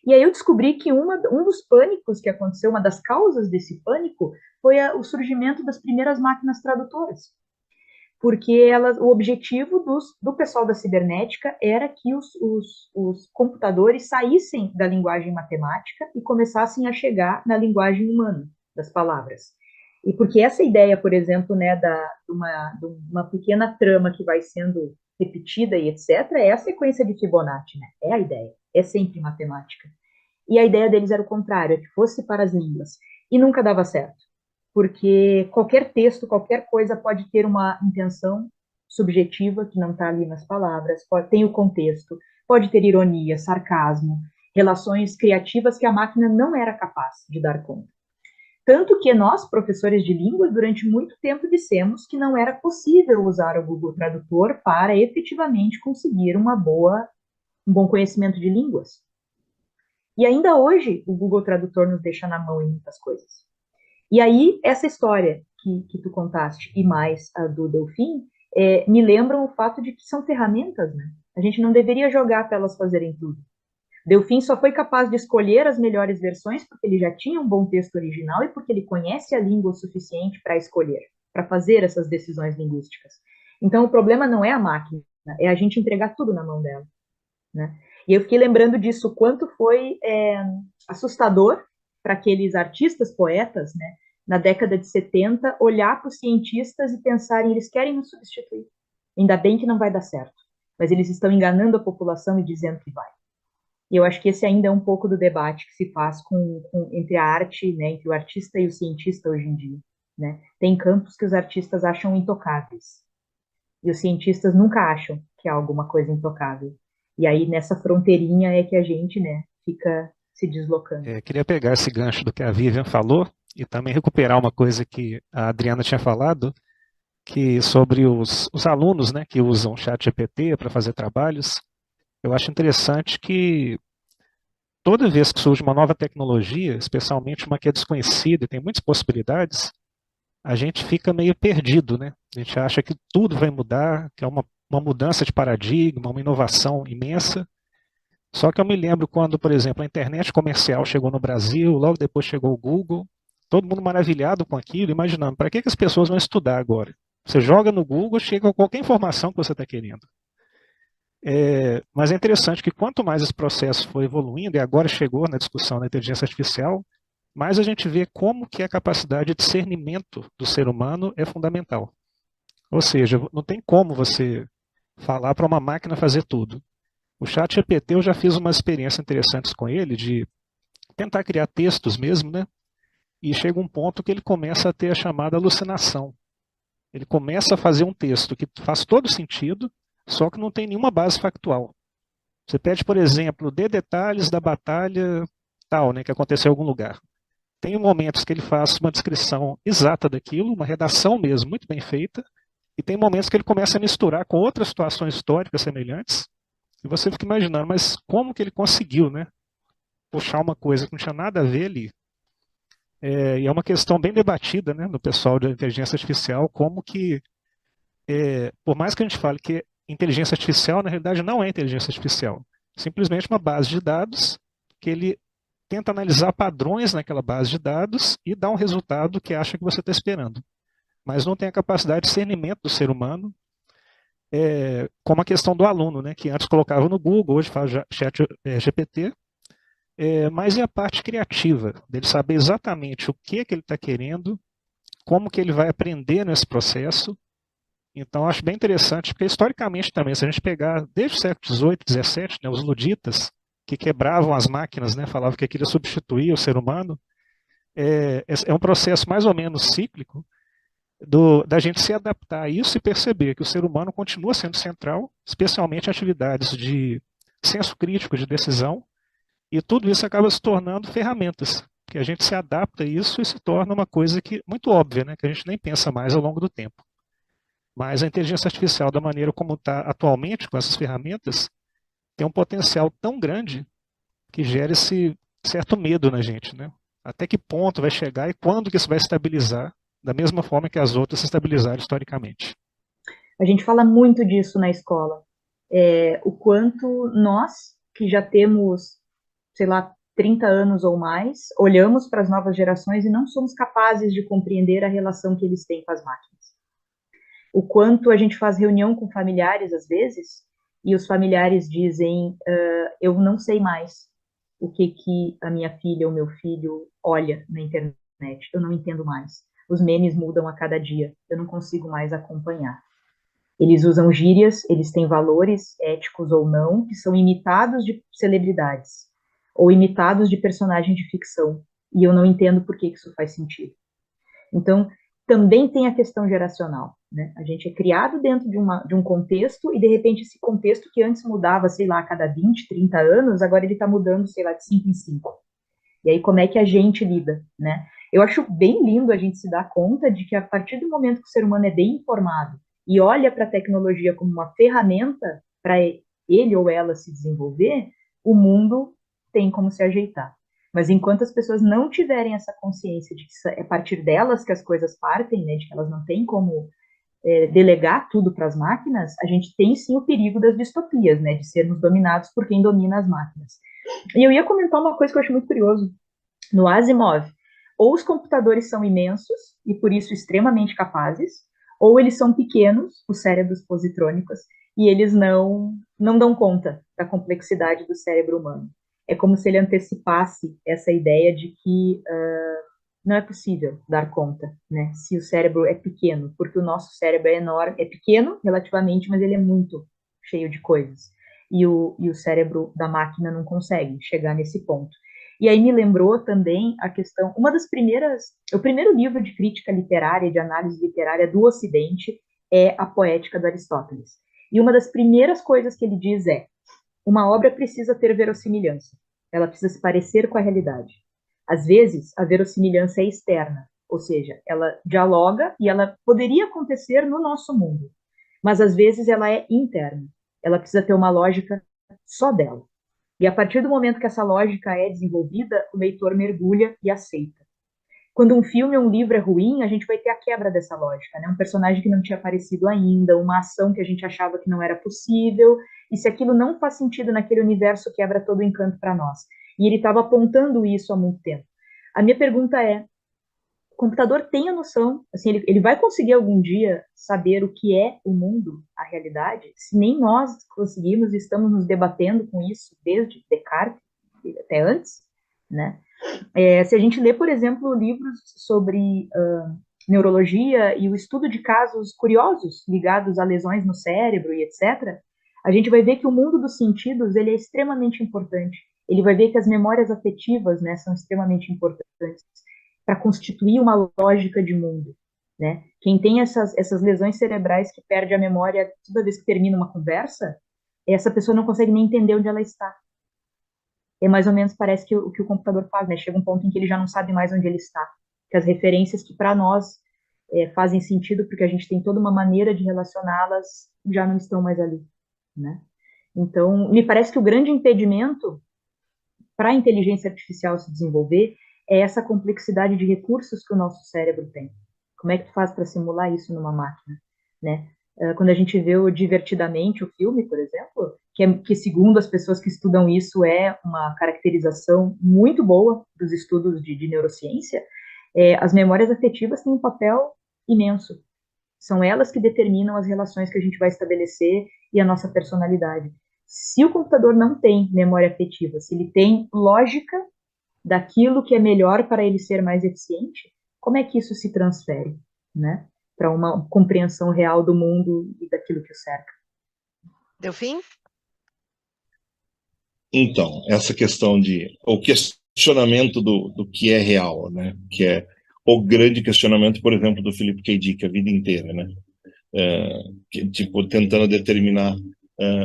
E aí eu descobri que um dos pânicos que aconteceu, uma das causas desse pânico, foi o surgimento das primeiras máquinas tradutoras. Porque o objetivo do pessoal da cibernética era que os computadores saíssem da linguagem matemática e começassem a chegar na linguagem humana das palavras. E porque essa ideia, por exemplo, né, de uma pequena trama que vai sendo repetida e etc., é a sequência de Fibonacci, né? É a ideia, é sempre matemática. E a ideia deles era o contrário, é que fosse para as línguas. E nunca dava certo, porque qualquer texto, qualquer coisa pode ter uma intenção subjetiva que não está ali nas palavras, tem o contexto, pode ter ironia, sarcasmo, relações criativas que a máquina não era capaz de dar conta. Tanto que nós, professores de línguas, durante muito tempo dissemos que não era possível usar o Google Tradutor para efetivamente conseguir um bom conhecimento de línguas. E ainda hoje, o Google Tradutor nos deixa na mão em muitas coisas. E aí, essa história que tu contaste, e mais a do Delfim, me lembram o fato de que são ferramentas, né? A gente não deveria jogar para elas fazerem tudo. Delfim só foi capaz de escolher as melhores versões porque ele já tinha um bom texto original e porque ele conhece a língua o suficiente para escolher, para fazer essas decisões linguísticas. Então, o problema não é a máquina, é a gente entregar tudo na mão dela, né? E eu fiquei lembrando disso, quanto foi assustador para aqueles artistas, poetas, né, na década de 70, olhar para os cientistas e pensarem, eles querem nos substituir. Ainda bem que não vai dar certo, mas eles estão enganando a população e dizendo que vai. E eu acho que esse ainda é um pouco do debate que se faz entre a arte, né, entre o artista e o cientista hoje em dia, né? Tem campos que os artistas acham intocáveis, e os cientistas nunca acham que há alguma coisa intocável. E aí, nessa fronteirinha é que a gente, né, fica se deslocando. Queria pegar esse gancho do que a Vivian falou e também recuperar uma coisa que a Adriana tinha falado, que sobre os alunos, né, que usam o ChatGPT para fazer trabalhos. eu acho interessante que toda vez que surge uma nova tecnologia, especialmente uma que é desconhecida e tem muitas possibilidades, a gente fica meio perdido, né? A gente acha que tudo vai mudar, que é uma mudança de paradigma, uma inovação imensa. Só que eu me lembro quando, por exemplo, a internet comercial chegou no Brasil, logo depois chegou o Google, todo mundo maravilhado com aquilo, imaginando, para que as pessoas vão estudar agora? Você joga no Google, chega qualquer informação que você está querendo. Mas é interessante que quanto mais esse processo foi evoluindo, e agora chegou na discussão da inteligência artificial, mais a gente vê como que a capacidade de discernimento do ser humano é fundamental. Ou seja, não tem como você falar para uma máquina fazer tudo. O ChatGPT, eu já fiz umas experiências interessantes com ele, de tentar criar textos mesmo, né? E chega um ponto que ele começa a ter a chamada alucinação. Ele começa a fazer um texto que faz todo sentido, só que não tem nenhuma base factual. Você pede, por exemplo, dê detalhes da batalha tal, né, que aconteceu em algum lugar. Tem momentos que ele faz uma descrição exata daquilo, uma redação mesmo, muito bem feita, e tem momentos que ele começa a misturar com outras situações históricas semelhantes, e você fica imaginando, mas como que ele conseguiu, né, puxar uma coisa que não tinha nada a ver ali? E é uma questão bem debatida, né, no pessoal da inteligência artificial, como que, por mais que a gente fale que inteligência artificial, na realidade não é inteligência artificial, simplesmente uma base de dados que ele tenta analisar padrões naquela base de dados e dar um resultado que acha que você está esperando. Mas não tem a capacidade de discernimento do ser humano, como a questão do aluno, né, que antes colocava no Google, hoje faz chat GPT, mas e a parte criativa, dele saber exatamente o que ele está querendo, como que ele vai aprender nesse processo. Então, eu acho bem interessante, porque historicamente também, se a gente pegar desde o século XVIII, XVII, né, os luditas, que quebravam as máquinas, né, falavam que aquilo ia substituir o ser humano, é um processo mais ou menos cíclico da gente se adaptar a isso e perceber que o ser humano continua sendo central, especialmente em atividades de senso crítico, de decisão, e tudo isso acaba se tornando ferramentas, que a gente se adapta a isso e se torna uma coisa muito óbvia, né, que a gente nem pensa mais ao longo do tempo. Mas a inteligência artificial, da maneira como está atualmente com essas ferramentas, tem um potencial tão grande que gera esse certo medo na gente, né? Até que ponto vai chegar e quando que isso vai estabilizar, da mesma forma que as outras se estabilizaram historicamente. A gente fala muito disso na escola. O quanto nós, que já temos, sei lá, 30 anos ou mais, olhamos para as novas gerações e não somos capazes de compreender a relação que eles têm com as máquinas. O quanto a gente faz reunião com familiares, às vezes, e os familiares dizem, eu não sei mais o que a minha filha ou meu filho olha na internet, eu não entendo mais. Os memes mudam a cada dia, eu não consigo mais acompanhar. Eles usam gírias, eles têm valores éticos ou não, que são imitados de celebridades, ou imitados de personagens de ficção, e eu não entendo por que isso faz sentido. Então, também tem a questão geracional, né? A gente é criado dentro de um contexto, e de repente esse contexto que antes mudava, sei lá, a cada 20, 30 anos, agora ele está mudando, sei lá, de 5 em 5. E aí como é que a gente lida, né? Eu acho bem lindo a gente se dar conta de que a partir do momento que o ser humano é bem informado e olha para a tecnologia como uma ferramenta para ele ou ela se desenvolver, o mundo tem como se ajeitar. Mas enquanto as pessoas não tiverem essa consciência de que é a partir delas que as coisas partem, né, de que elas não têm como delegar tudo para as máquinas, a gente tem sim o perigo das distopias, né, de sermos dominados por quem domina as máquinas. E eu ia comentar uma coisa que eu acho muito curioso. No Asimov, ou os computadores são imensos e por isso extremamente capazes, ou eles são pequenos, os cérebros positrônicos, e eles não dão conta da complexidade do cérebro humano. É como se ele antecipasse essa ideia de que não é possível dar conta, né? Se o cérebro é pequeno, porque o nosso cérebro é enorme, é pequeno relativamente, mas ele é muito cheio de coisas. E o cérebro da máquina não consegue chegar nesse ponto. E aí me lembrou também a questão, o primeiro livro de crítica literária, de análise literária do Ocidente é a Poética do Aristóteles. E uma das primeiras coisas que ele diz uma obra precisa ter verossimilhança, ela precisa se parecer com a realidade. Às vezes, a verossimilhança é externa, ou seja, ela dialoga e ela poderia acontecer no nosso mundo, mas às vezes ela é interna, ela precisa ter uma lógica só dela. E a partir do momento que essa lógica é desenvolvida, o leitor mergulha e aceita. Quando um filme ou um livro é ruim, a gente vai ter a quebra dessa lógica, né? Um personagem que não tinha aparecido ainda, uma ação que a gente achava que não era possível, e se aquilo não faz sentido naquele universo, quebra todo o encanto para nós. E ele estava apontando isso há muito tempo. A minha pergunta é, o computador tem a noção, assim, ele vai conseguir algum dia saber o que é o mundo, a realidade? Se nem nós conseguimos, estamos nos debatendo com isso desde Descartes, até antes, né? Se a gente lê, por exemplo, livros sobre neurologia e o estudo de casos curiosos ligados a lesões no cérebro e etc., a gente vai ver que o mundo dos sentidos ele é extremamente importante. Ele vai ver que as memórias afetivas, né, são extremamente importantes para constituir uma lógica de mundo, né? Quem tem essas lesões cerebrais que perde a memória toda vez que termina uma conversa, essa pessoa não consegue nem entender onde ela está. É mais ou menos, parece que o que o computador faz, né? Chega um ponto em que ele já não sabe mais onde ele está. Que as referências que para nós fazem sentido, porque a gente tem toda uma maneira de relacioná-las, já não estão mais ali, né? Então, me parece que o grande impedimento para a inteligência artificial se desenvolver é essa complexidade de recursos que o nosso cérebro tem. Como é que tu faz para simular isso numa máquina, né? Quando a gente vê o Divertidamente, o filme, por exemplo, que segundo as pessoas que estudam isso é uma caracterização muito boa dos estudos de neurociência, as memórias afetivas têm um papel imenso. São elas que determinam as relações que a gente vai estabelecer e a nossa personalidade. Se o computador não tem memória afetiva, se ele tem lógica daquilo que é melhor para ele ser mais eficiente, como é que isso se transfere, né? Para uma compreensão real do mundo e daquilo que o cerca. Delfim? Então, essa questão o questionamento do que é real, né? Que é o grande questionamento, por exemplo, do Philip K. Dick a vida inteira, né? Tipo, tentando determinar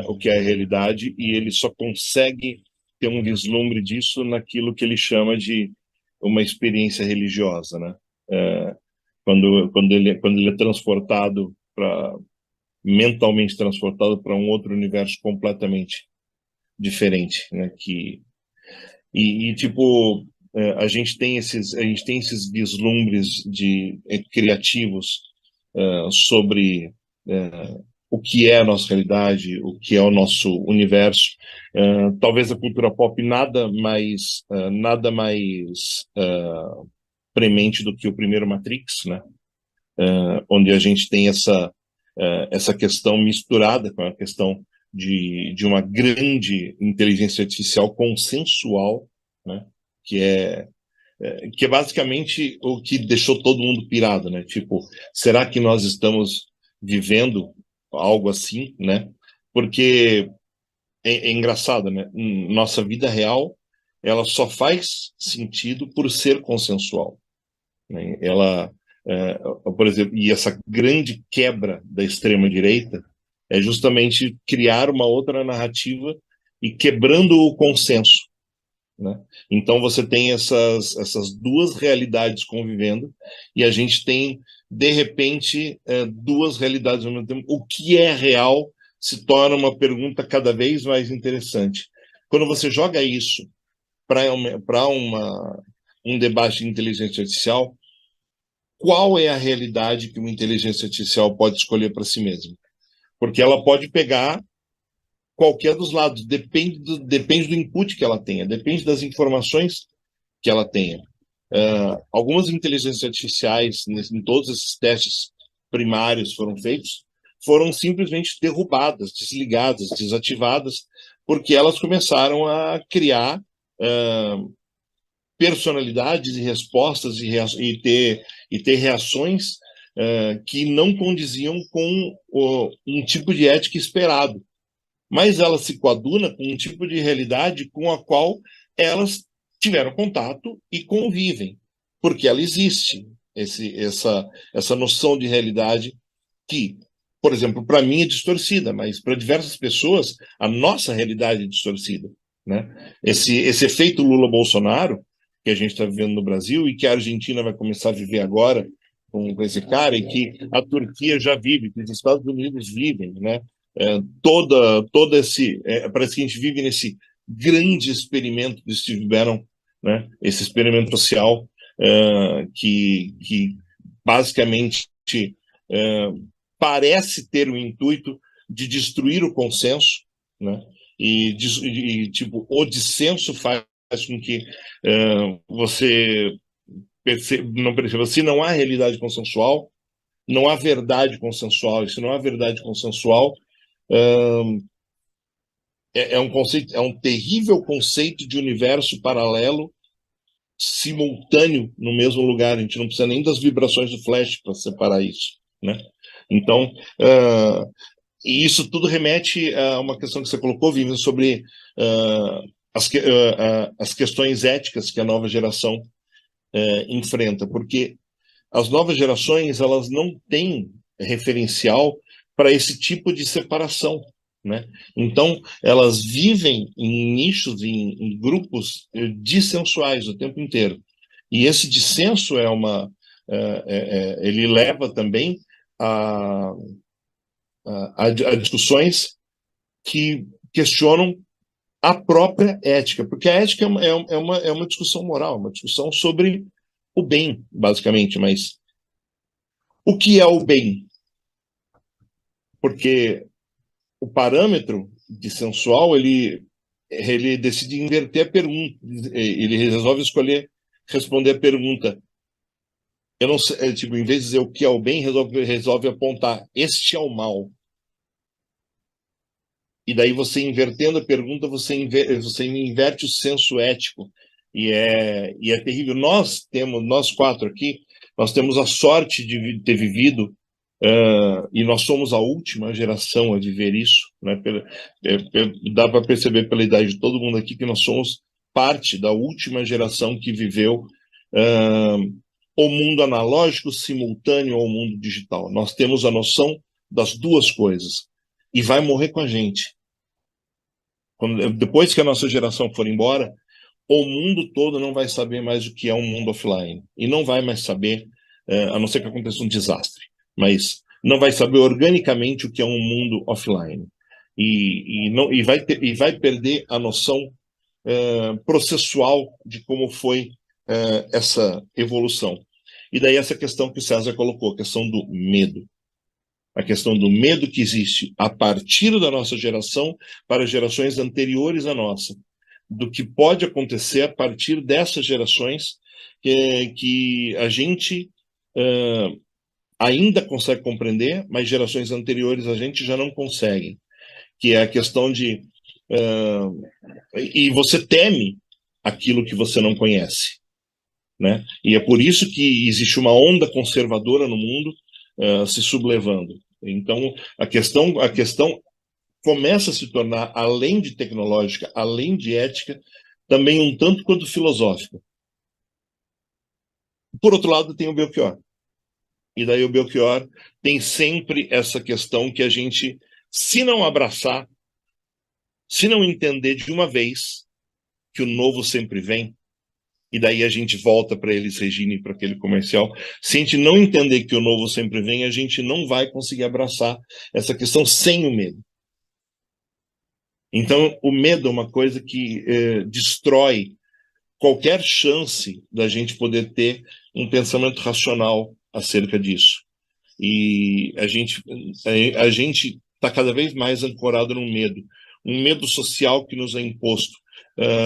o que é a realidade, e ele só consegue ter um vislumbre disso naquilo que ele chama de uma experiência religiosa, né? Quando ele é transportado mentalmente transportado para um outro universo completamente diferente, né? Tipo, a gente tem esses vislumbres criativos sobre o que é a nossa realidade, o que é o nosso universo. Talvez a cultura pop nada mais premente do que o primeiro Matrix, né? Onde a gente tem essa questão misturada com a questão de uma grande inteligência artificial consensual, né? Que é basicamente o que deixou todo mundo pirado, né? Tipo, será que nós estamos vivendo algo assim, né? Porque é engraçado, né? Nossa vida real, ela só faz sentido por ser consensual, né? Por exemplo, e essa grande quebra da extrema-direita é justamente criar uma outra narrativa e quebrando o consenso, né? Então você tem essas duas realidades convivendo e a gente tem, de repente, duas realidades ao mesmo tempo. O que é real se torna uma pergunta cada vez mais interessante. Quando você joga isso para um debate de inteligência artificial, qual é a realidade que uma inteligência artificial pode escolher para si mesma? Porque ela pode pegar qualquer dos lados, depende do input que ela tenha, depende das informações que ela tenha. Algumas inteligências artificiais, em todos esses testes primários foram feitos, foram simplesmente derrubadas, desligadas, desativadas, porque elas começaram a criar personalidades e respostas e ter reações que não condiziam com um tipo de ética esperado. Mas ela se coaduna com um tipo de realidade com a qual elas tiveram contato e convivem, porque ela existe, essa noção de realidade que, por exemplo, para mim é distorcida, mas para diversas pessoas a nossa realidade é distorcida, né? Esse efeito Lula-Bolsonaro que a gente está vivendo no Brasil e que a Argentina vai começar a viver agora com esse cara, e que a Turquia já vive, que os Estados Unidos vivem, né? todo esse... parece que a gente vive nesse grande experimento do Steve Bannon, né? Esse experimento social que basicamente parece ter o intuito de destruir o consenso, né? Tipo, o dissenso faz com que você não perceba. Se não há realidade consensual, não há verdade consensual. E se não há verdade consensual, é um terrível conceito de universo paralelo simultâneo no mesmo lugar. A gente não precisa nem das vibrações do flash para separar isso, né? Então, e isso tudo remete a uma questão que você colocou, Vivian, sobre as questões éticas que a nova geração enfrenta, porque as novas gerações elas não têm referencial para esse tipo de separação, né? Então, elas vivem em nichos, em grupos dissensuais o tempo inteiro. E esse dissenso ele leva também a discussões que questionam a própria ética, porque a ética é uma discussão moral, uma discussão sobre o bem, basicamente, mas o que é o bem? Porque o parâmetro dissensual, ele decide inverter a pergunta, ele resolve escolher responder a pergunta. Eu não sei, tipo, em vez de dizer o que é o bem, resolve apontar, este é o mal. E daí você invertendo a pergunta, você inverte o senso ético. E é terrível. Nós quatro aqui, nós temos a sorte de ter vivido, e nós somos a última geração a viver isso, né? Dá para perceber pela idade de todo mundo aqui que nós somos parte da última geração que viveu o mundo analógico simultâneo ao mundo digital. Nós temos a noção das duas coisas. E vai morrer com a gente. Depois que a nossa geração for embora, o mundo todo não vai saber mais o que é um mundo offline. E não vai mais saber, a não ser que aconteça um desastre, mas não vai saber organicamente o que é um mundo offline. E vai perder a noção processual de como foi essa evolução. E daí essa questão que o César colocou, a questão do medo. A questão do medo que existe a partir da nossa geração para gerações anteriores à nossa, do que pode acontecer a partir dessas gerações que a gente ainda consegue compreender, mas gerações anteriores a gente já não consegue, que é a questão de e você teme aquilo que você não conhece, né? E é por isso que existe uma onda conservadora no mundo se sublevando. Então, a questão começa a se tornar, além de tecnológica, além de ética, também um tanto quanto filosófica. Por outro lado, tem o Belchior. E daí o Belchior tem sempre essa questão que a gente, se não abraçar, se não entender de uma vez que o novo sempre vem, e daí a gente volta para Elis Regina e para aquele comercial. Se a gente não entender que o novo sempre vem, a gente não vai conseguir abraçar essa questão sem o medo. Então, o medo é uma coisa que destrói qualquer chance da gente poder ter um pensamento racional acerca disso. E a gente está cada vez mais ancorado no medo. Um medo social que nos é imposto.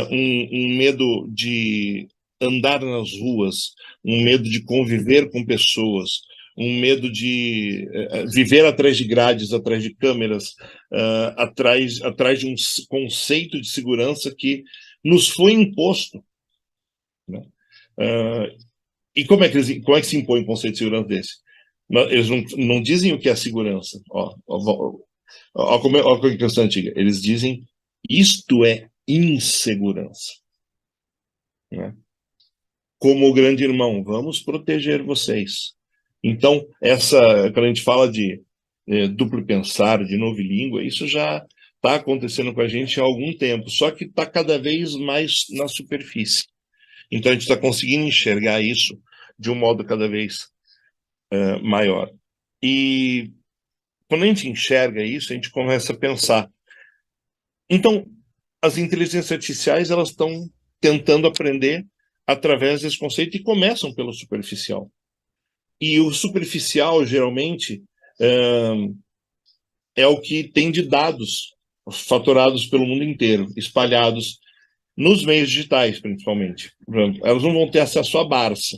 Um medo de andar nas ruas, um medo de conviver com pessoas, um medo de viver atrás de grades, atrás de câmeras, atrás de um conceito de segurança que nos foi imposto, né? E como é que se impõe um conceito de segurança desse? Eles não dizem o que é segurança. Ó, como é a questão antiga. Eles dizem isto é insegurança, né? Como o grande irmão, vamos proteger vocês. Então, quando a gente fala de duplo pensar, de novilíngua, isso já está acontecendo com a gente há algum tempo, só que está cada vez mais na superfície. Então, a gente está conseguindo enxergar isso de um modo cada vez maior. E quando a gente enxerga isso, a gente começa a pensar. Então, as inteligências artificiais, elas estão tentando aprender através desse conceito e começam pelo superficial. E o superficial, geralmente, é o que tem de dados faturados pelo mundo inteiro, espalhados nos meios digitais, principalmente. Por exemplo, elas não vão ter acesso à Barça,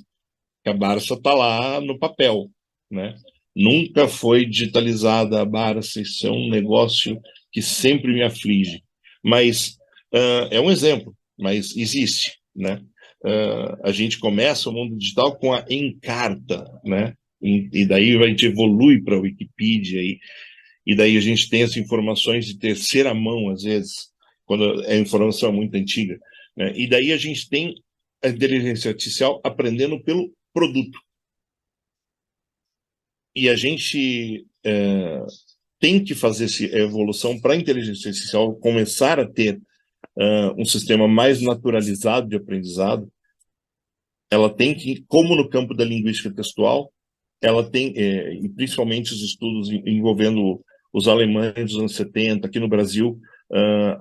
porque a Barça está lá no papel, né? Nunca foi digitalizada a Barça, isso é um negócio que sempre me aflige. Mas é um exemplo, mas existe, né? A gente começa o mundo digital com a Encarta, né? E daí a gente evolui para a Wikipedia, e daí a gente tem as informações de terceira mão, às vezes, quando a informação é muito antiga, né? E daí a gente tem a inteligência artificial aprendendo pelo produto. E a gente tem que fazer essa evolução para a inteligência artificial começar a ter um sistema mais naturalizado de aprendizado. Ela tem que, como no campo da linguística textual, ela tem, e principalmente os estudos envolvendo os alemães dos anos 70, aqui no Brasil,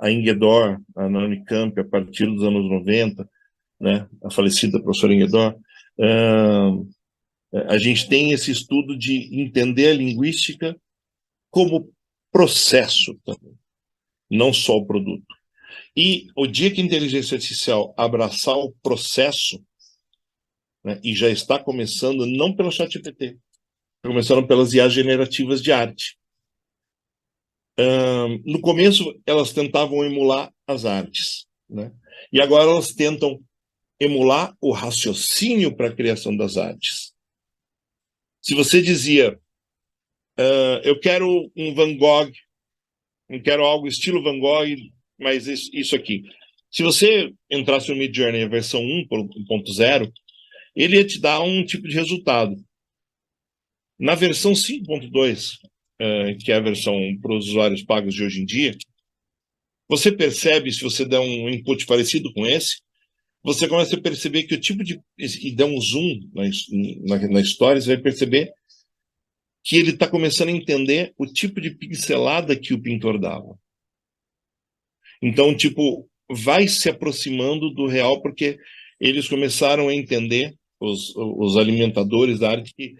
a Inguedor, na Unicamp, a partir dos anos 90, né, a falecida professora Inguedor, a gente tem esse estudo de entender a linguística como processo também, não só o produto. E o dia que a inteligência artificial abraçar o processo, né, e já está começando, não pelo ChatGPT, começaram pelas IAs generativas de arte. No começo, elas tentavam emular as artes, né? E agora elas tentam emular o raciocínio para a criação das artes. Se você dizia, eu quero um Van Gogh, eu quero algo estilo Van Gogh, mas isso aqui. Se você entrasse no Midjourney, a versão 1.0, ele ia te dar um tipo de resultado. Na versão 5.2, que é a versão para os usuários pagos de hoje em dia, você percebe, se você der um input parecido com esse, você começa a perceber que o tipo de... E der um zoom na história, você vai perceber que ele está começando a entender o tipo de pincelada que o pintor dava. Então, tipo, vai se aproximando do real, porque eles começaram a entender, os alimentadores da arte, que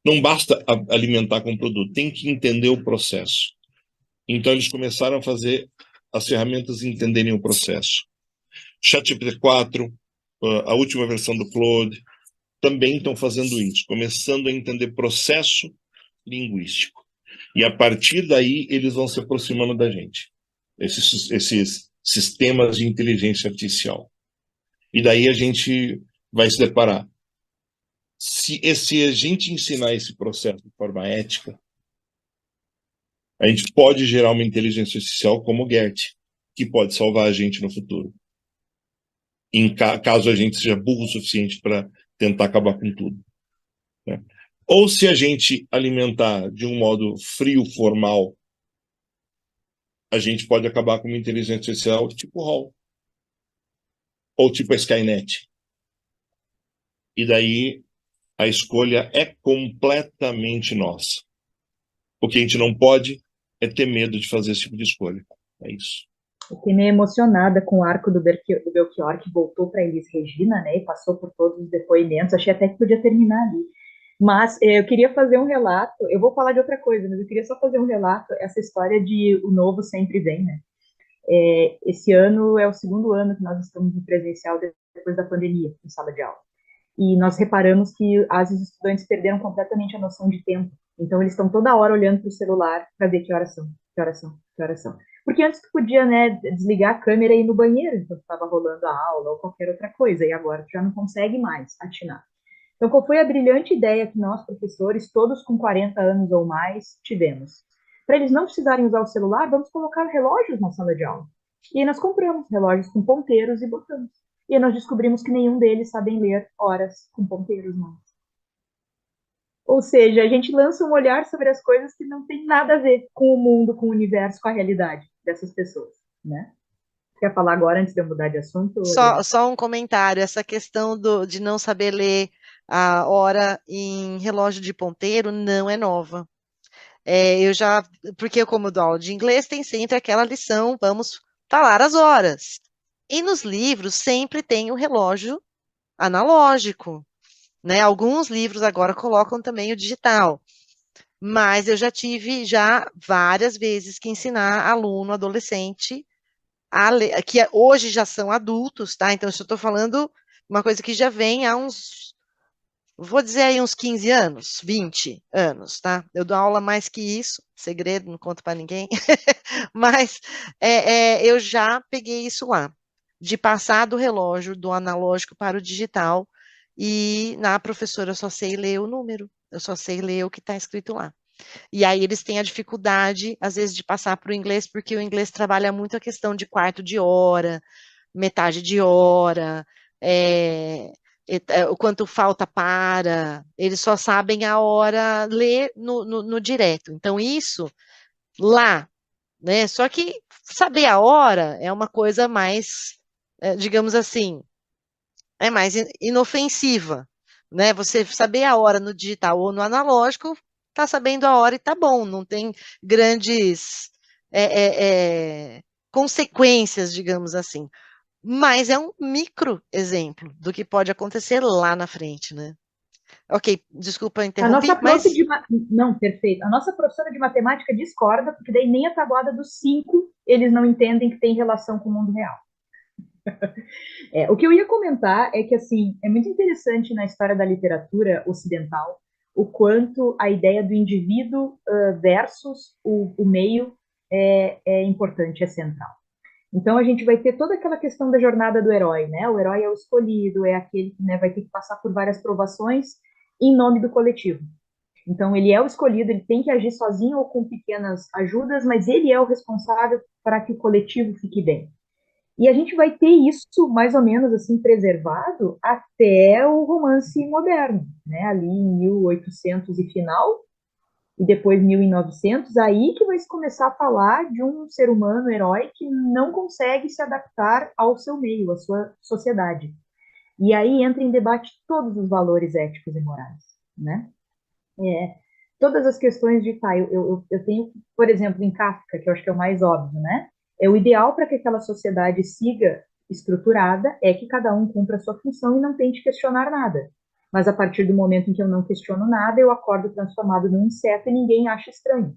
não basta alimentar com o produto, tem que entender o processo. Então, eles começaram a fazer as ferramentas entenderem o processo. ChatGPT-4, a última versão do Claude, também estão fazendo isso, começando a entender processo linguístico. E a partir daí, eles vão se aproximando da gente, esses sistemas de inteligência artificial. E daí a gente vai se deparar. Se a gente ensinar esse processo de forma ética, a gente pode gerar uma inteligência artificial como o Gert, que pode salvar a gente no futuro. Caso a gente seja burro o suficiente para tentar acabar com tudo, né? Ou se a gente alimentar de um modo frio, formal, a gente pode acabar com uma inteligência artificial tipo HAL, ou tipo a Skynet. E daí a escolha é completamente nossa. O que a gente não pode é ter medo de fazer esse tipo de escolha. É isso. Eu fiquei meio emocionada com o arco do Belchior, que voltou para Elis Regina, né, e passou por todos os depoimentos. Achei até que podia terminar ali. Mas eu queria fazer um relato, eu vou falar de outra coisa, mas eu queria só fazer um relato, essa história de o novo sempre vem, né? Esse ano é o segundo ano que nós estamos em presencial depois da pandemia, em sala de aula. E nós reparamos que os estudantes perderam completamente a noção de tempo. Então, eles estão toda hora olhando para o celular para ver que horas são, que horas são, que horas são. Porque antes tu podia, né, desligar a câmera e ir no banheiro enquanto estava rolando a aula ou qualquer outra coisa, e agora tu já não consegue mais atinar. Então, qual foi a brilhante ideia que nós, professores, todos com 40 anos ou mais, tivemos? Para eles não precisarem usar o celular, vamos colocar relógios na sala de aula. E aí nós compramos relógios com ponteiros e botamos. E aí nós descobrimos que nenhum deles sabem ler horas com ponteiros mais. Ou seja, a gente lança um olhar sobre as coisas que não tem nada a ver com o mundo, com o universo, com a realidade dessas pessoas, né? Quer falar agora, antes de eu mudar de assunto? Só um comentário, essa questão de não saber ler a hora em relógio de ponteiro não é nova. Porque eu, como dou aula de inglês, tem sempre aquela lição, vamos falar as horas. E nos livros sempre tem o relógio analógico, né? Alguns livros agora colocam também o digital, mas eu já tive várias vezes que ensinar aluno, adolescente, que hoje já são adultos, tá? Então, eu estou falando uma coisa que já vem há uns, vou dizer aí uns 15 anos, 20 anos, tá? Eu dou aula mais que isso, segredo, não conto para ninguém, mas eu já peguei isso lá, de passar do relógio, do analógico para o digital, e na professora eu só sei ler o número, eu só sei ler o que está escrito lá. E aí eles têm a dificuldade, às vezes, de passar para o inglês, porque o inglês trabalha muito a questão de quarto de hora, metade de hora, o quanto falta para, eles só sabem a hora ler no direto. Então, isso lá, né? Só que saber a hora é uma coisa mais, digamos assim, é mais inofensiva, né? Você saber a hora no digital ou no analógico, tá sabendo a hora e tá bom, não tem grandes é, consequências, digamos assim. Mas é um micro exemplo do que pode acontecer lá na frente, né? Ok, desculpa, A nossa interrompi, prof mas de... Não, perfeito. A nossa professora de matemática discorda, porque daí nem a tabuada dos 5 eles não entendem que tem relação com o mundo real. O que eu ia comentar é que, assim, é muito interessante na história da literatura ocidental o quanto a ideia do indivíduo versus o meio é importante, é central. Então, a gente vai ter toda aquela questão da jornada do herói, né? O herói é o escolhido, é aquele que, né, vai ter que passar por várias provações em nome do coletivo. Então, ele é o escolhido, ele tem que agir sozinho ou com pequenas ajudas, mas ele é o responsável para que o coletivo fique bem. E a gente vai ter isso mais ou menos assim preservado até o romance moderno, né? Ali em 1800 e final, e depois 1900, aí que vai se começar a falar de um ser humano herói que não consegue se adaptar ao seu meio, à sua sociedade. E aí entra em debate todos os valores éticos e morais, né? É, todas as questões de, tá, eu tenho, por exemplo, em Kafka, que eu acho que é o mais óbvio, né? É o ideal para que aquela sociedade siga estruturada é que cada um cumpra a sua função e não tente questionar nada. Mas a partir do momento em que eu não questiono nada, eu acordo transformado num inseto e ninguém acha estranho.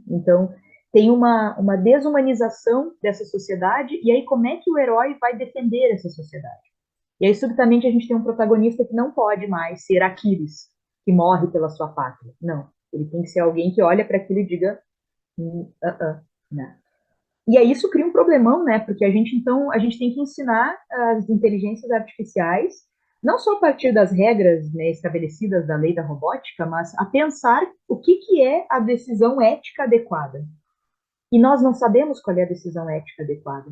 Então, tem uma desumanização dessa sociedade, e aí como é que o herói vai defender essa sociedade? E aí, subitamente, a gente tem um protagonista que não pode mais ser Aquiles, que morre pela sua pátria. Não. Ele tem que ser alguém que olha para aquilo e diga, né? E aí isso cria um problemão, né? Porque a gente, então, a gente tem que ensinar as inteligências artificiais, não só a partir das regras, né, estabelecidas da lei da robótica, mas a pensar o que é a decisão ética adequada. E nós não sabemos qual é a decisão ética adequada,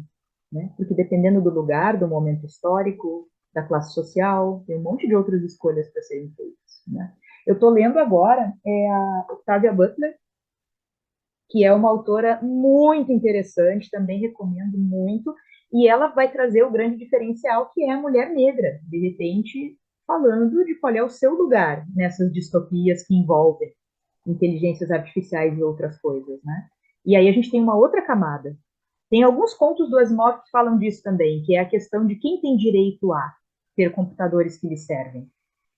né? Porque dependendo do lugar, do momento histórico, da classe social, tem um monte de outras escolhas para serem feitas, né? Eu estou lendo agora a Octavia Butler, que é uma autora muito interessante, também recomendo muito, e ela vai trazer o grande diferencial que é a mulher negra, de repente falando de qual é o seu lugar nessas distopias que envolvem inteligências artificiais e outras coisas, né? E aí a gente tem uma outra camada. Tem alguns contos do Asimov que falam disso também, que é a questão de quem tem direito a ter computadores que lhe servem,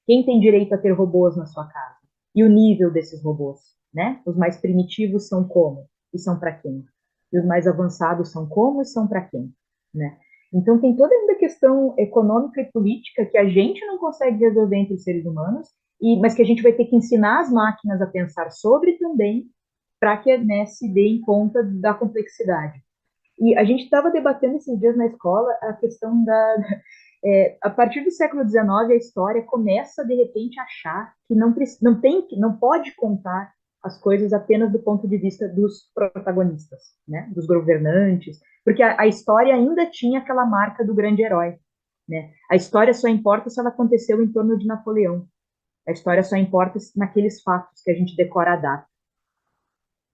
quem tem direito a ter robôs na sua casa, e o nível desses robôs, né? Os mais primitivos são como e são para quem? E os mais avançados são como e são para quem, né? Então tem toda a questão econômica e política que a gente não consegue resolver entre os seres humanos, mas que a gente vai ter que ensinar as máquinas a pensar sobre também, para que, né, se deem conta da complexidade. E a gente estava debatendo esses dias na escola a questão da... a partir do século XIX, a história começa, de repente, a achar que não pode contar as coisas apenas do ponto de vista dos protagonistas, né, dos governantes, porque a história ainda tinha aquela marca do grande herói, né? A história só importa se ela aconteceu em torno de Napoleão. A história só importa naqueles fatos que a gente decora a data.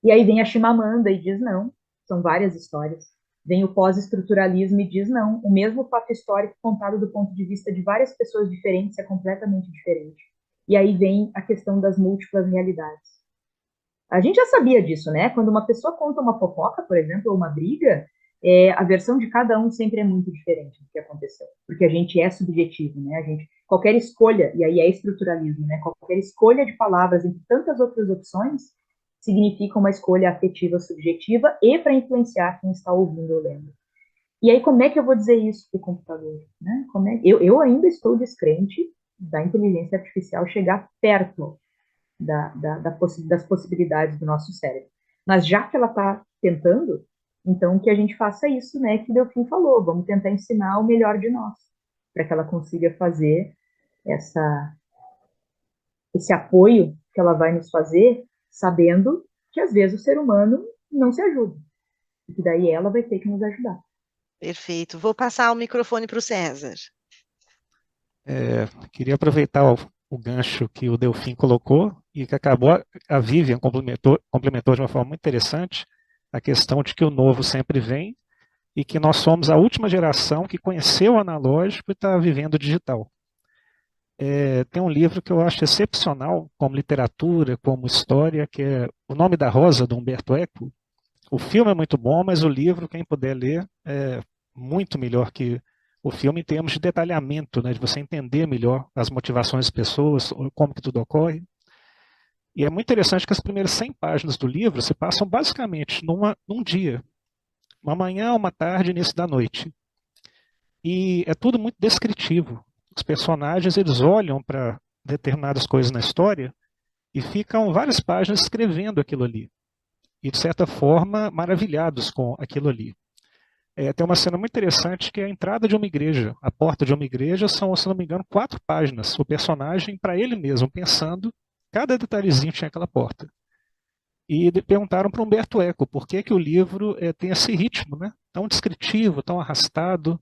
E aí vem a Chimamanda e diz não, são várias histórias. Vem o pós-estruturalismo e diz não, o mesmo fato histórico contado do ponto de vista de várias pessoas diferentes é completamente diferente. E aí vem a questão das múltiplas realidades. A gente já sabia disso, né? Quando uma pessoa conta uma fofoca, por exemplo, ou uma briga, a versão de cada um sempre é muito diferente do que aconteceu, porque a gente é subjetivo, né? Qualquer escolha, e aí é estruturalismo, né? Qualquer escolha de palavras entre tantas outras opções significa uma escolha afetiva subjetiva e para influenciar quem está ouvindo ou lendo. E aí, como é que eu vou dizer isso para o computador? Né? Eu ainda estou descrente da inteligência artificial chegar perto das possibilidades do nosso cérebro. Mas já que ela está tentando, então que a gente faça isso, né, que o Delfim falou, vamos tentar ensinar o melhor de nós, para que ela consiga fazer esse apoio que ela vai nos fazer, sabendo que às vezes o ser humano não se ajuda, e que daí ela vai ter que nos ajudar. Perfeito. Vou passar o microfone para o César. Queria aproveitar o gancho que o Delfim colocou e que acabou, a Vivian complementou de uma forma muito interessante a questão de que o novo sempre vem e que nós somos a última geração que conheceu o analógico e está vivendo o digital. Tem um livro que eu acho excepcional, como literatura, como história, que é O Nome da Rosa, do Humberto Eco. O filme é muito bom, mas o livro, quem puder ler, é muito melhor que o filme em termos de detalhamento, né, de você entender melhor as motivações das pessoas, como que tudo ocorre. E é muito interessante que as primeiras 100 páginas do livro se passam basicamente num dia, uma manhã, uma tarde, início da noite. E é tudo muito descritivo. Os personagens, eles olham para determinadas coisas na história e ficam várias páginas escrevendo aquilo ali. E, de certa forma, maravilhados com aquilo ali. Tem uma cena muito interessante que é a entrada de uma igreja. A porta de uma igreja são, se não me engano, 4 páginas. O personagem, para ele mesmo, pensando, cada detalhezinho tinha aquela porta. E perguntaram para Humberto Eco por que o livro tem esse ritmo, né? Tão descritivo, tão arrastado.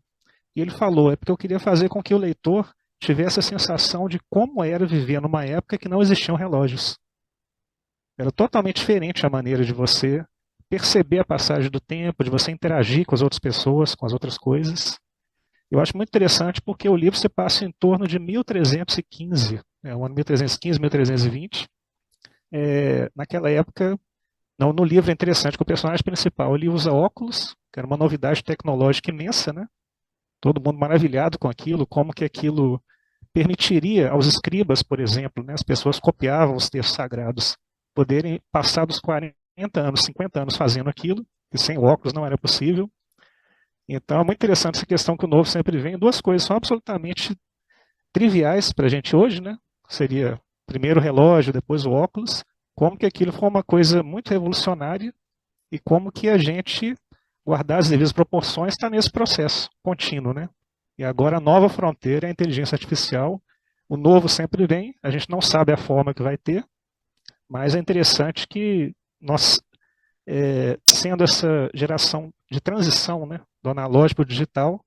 E ele falou, é porque eu queria fazer com que o leitor tivesse a sensação de como era viver numa época que não existiam relógios. Era totalmente diferente a maneira de você perceber a passagem do tempo, de você interagir com as outras pessoas, com as outras coisas. Eu acho muito interessante porque o livro se passa em torno de 1315, o ano 1315, 1320. Naquela época, no livro é interessante que o personagem principal ele usa óculos, que era uma novidade tecnológica imensa, né? Todo mundo maravilhado com aquilo, como que aquilo permitiria aos escribas, por exemplo, né, as pessoas copiavam os textos sagrados, poderem passar dos 40 anos, 50 anos fazendo aquilo, e sem óculos não era possível. Então é muito interessante essa questão que o novo sempre vem. Duas coisas são absolutamente triviais para a gente hoje, né? Seria primeiro o relógio, depois o óculos, como que aquilo foi uma coisa muito revolucionária e como que a gente, guardar as devidas proporções, está nesse processo contínuo, né? E agora a nova fronteira é a inteligência artificial. O novo sempre vem, a gente não sabe a forma que vai ter, mas é interessante que nós, sendo essa geração de transição, né, do analógico para o digital,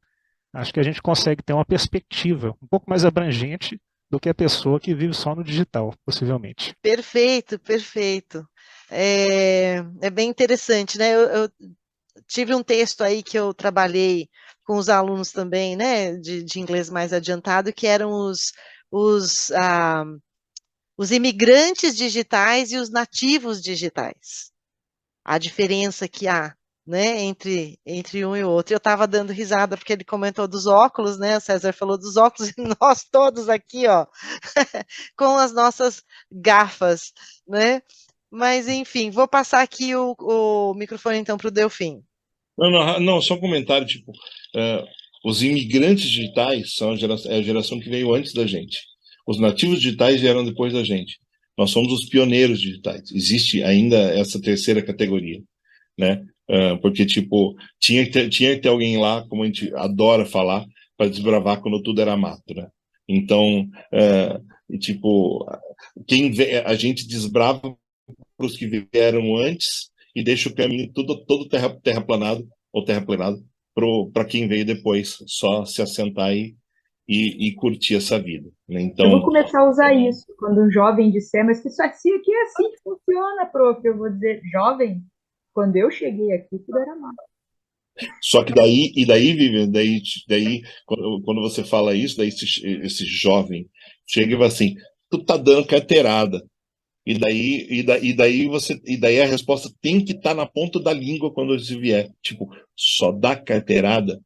acho que a gente consegue ter uma perspectiva um pouco mais abrangente do que a pessoa que vive só no digital, possivelmente. Perfeito, perfeito. É bem interessante, né? Eu tive um texto aí que eu trabalhei com os alunos também, né, de inglês mais adiantado, que eram os imigrantes digitais e os nativos digitais. A diferença que há, né, entre um e o outro. Eu estava dando risada porque ele comentou dos óculos, né? O César falou dos óculos e nós todos aqui, ó, com as nossas gafas, né? Mas, enfim, vou passar aqui o microfone, então, para o Delfim. Não, só um comentário, tipo, os imigrantes digitais são a geração que veio antes da gente. Os nativos digitais vieram depois da gente. Nós somos os pioneiros digitais. Existe ainda essa terceira categoria, né? Porque, tipo, tinha que ter alguém lá, como a gente adora falar, para desbravar quando tudo era mato, né? Então, tipo, a gente desbrava para os que vieram antes e deixa o caminho todo terraplanado ou terraplenado para quem veio depois, só se assentar e curtir essa vida, né? Então, eu vou começar a usar isso quando um jovem disser, mas que isso aqui é assim que funciona, prof. Eu vou dizer, jovem, quando eu cheguei aqui, tudo era mato. Só que daí, Vivian, daí quando você fala isso, daí esse jovem chega e fala assim, tu tá dando carteirada. E daí a resposta tem que estar na ponta da língua quando você vier. Tipo, só dá carteirada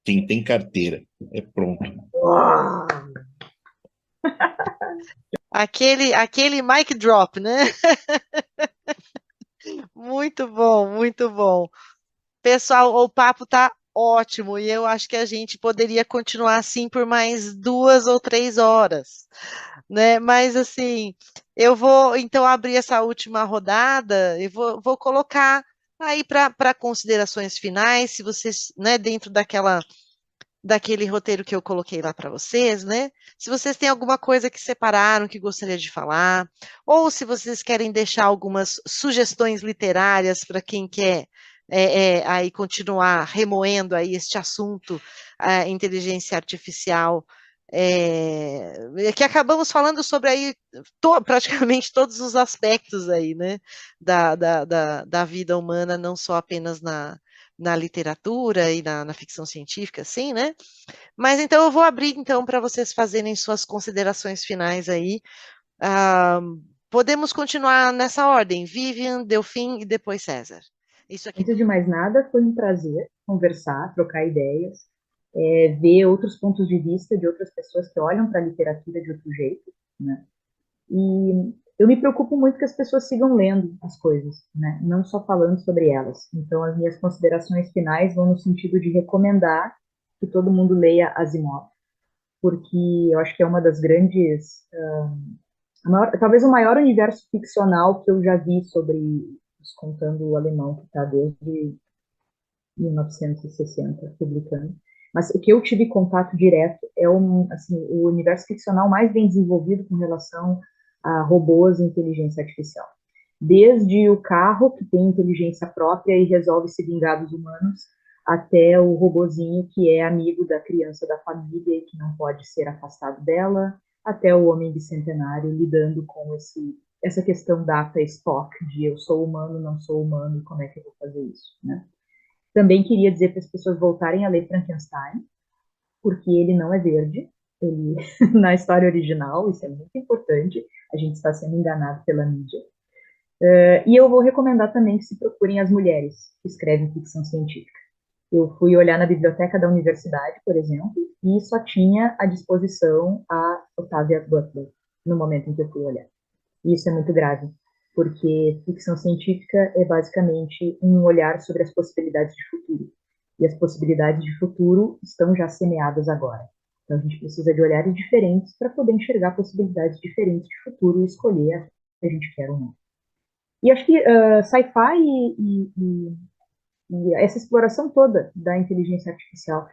quem tem carteira. É pronto. Aquele mic drop, né? Muito bom, muito bom. Pessoal, o papo tá ótimo e eu acho que a gente poderia continuar assim por mais 2 ou 3 horas, né? Mas assim, eu vou então abrir essa última rodada e vou colocar aí para considerações finais, se vocês, né, dentro daquele roteiro que eu coloquei lá para vocês, né? Se vocês têm alguma coisa que separaram que gostaria de falar, ou se vocês querem deixar algumas sugestões literárias para quem quer aí continuar remoendo aí este assunto, a inteligência artificial, que acabamos falando sobre aí praticamente todos os aspectos aí, né, da vida humana, não só apenas na literatura e na ficção científica, sim, né? Mas então eu vou abrir então para vocês fazerem suas considerações finais aí. Ah, podemos continuar nessa ordem, Vivian, Delfim e depois César. Isso aqui. Antes de mais nada, foi um prazer conversar, trocar ideias, ver outros pontos de vista de outras pessoas que olham para a literatura de outro jeito, né? E eu me preocupo muito que as pessoas sigam lendo as coisas, né? Não só falando sobre elas. Então, as minhas considerações finais vão no sentido de recomendar que todo mundo leia Asimov, porque eu acho que é uma das grandes, talvez o maior universo ficcional que eu já vi sobre, contando o alemão, que está desde 1960 publicando. Mas o que eu tive contato direto é assim, o universo ficcional mais bem desenvolvido com relação a robôs e inteligência artificial. Desde o carro, que tem inteligência própria e resolve se vingar dos humanos, até o robozinho que é amigo da criança da família e que não pode ser afastado dela, até o homem bicentenário lidando com essa questão data Spock, de eu sou humano, não sou humano, e como é que eu vou fazer isso, né? Também queria dizer para as pessoas voltarem a ler Frankenstein, porque ele não é verde, ele na história original, isso é muito importante, a gente está sendo enganado pela mídia. E eu vou recomendar também que se procurem as mulheres que escrevem ficção científica. Eu fui olhar na biblioteca da universidade, por exemplo, e só tinha à disposição a Octavia Butler, no momento em que eu fui olhar. E isso é muito grave, porque ficção científica é basicamente um olhar sobre as possibilidades de futuro. E as possibilidades de futuro estão já semeadas agora. Então a gente precisa de olhares diferentes para poder enxergar possibilidades diferentes de futuro e escolher a que a gente quer ou não. E acho que sci-fi e essa exploração toda da inteligência artificial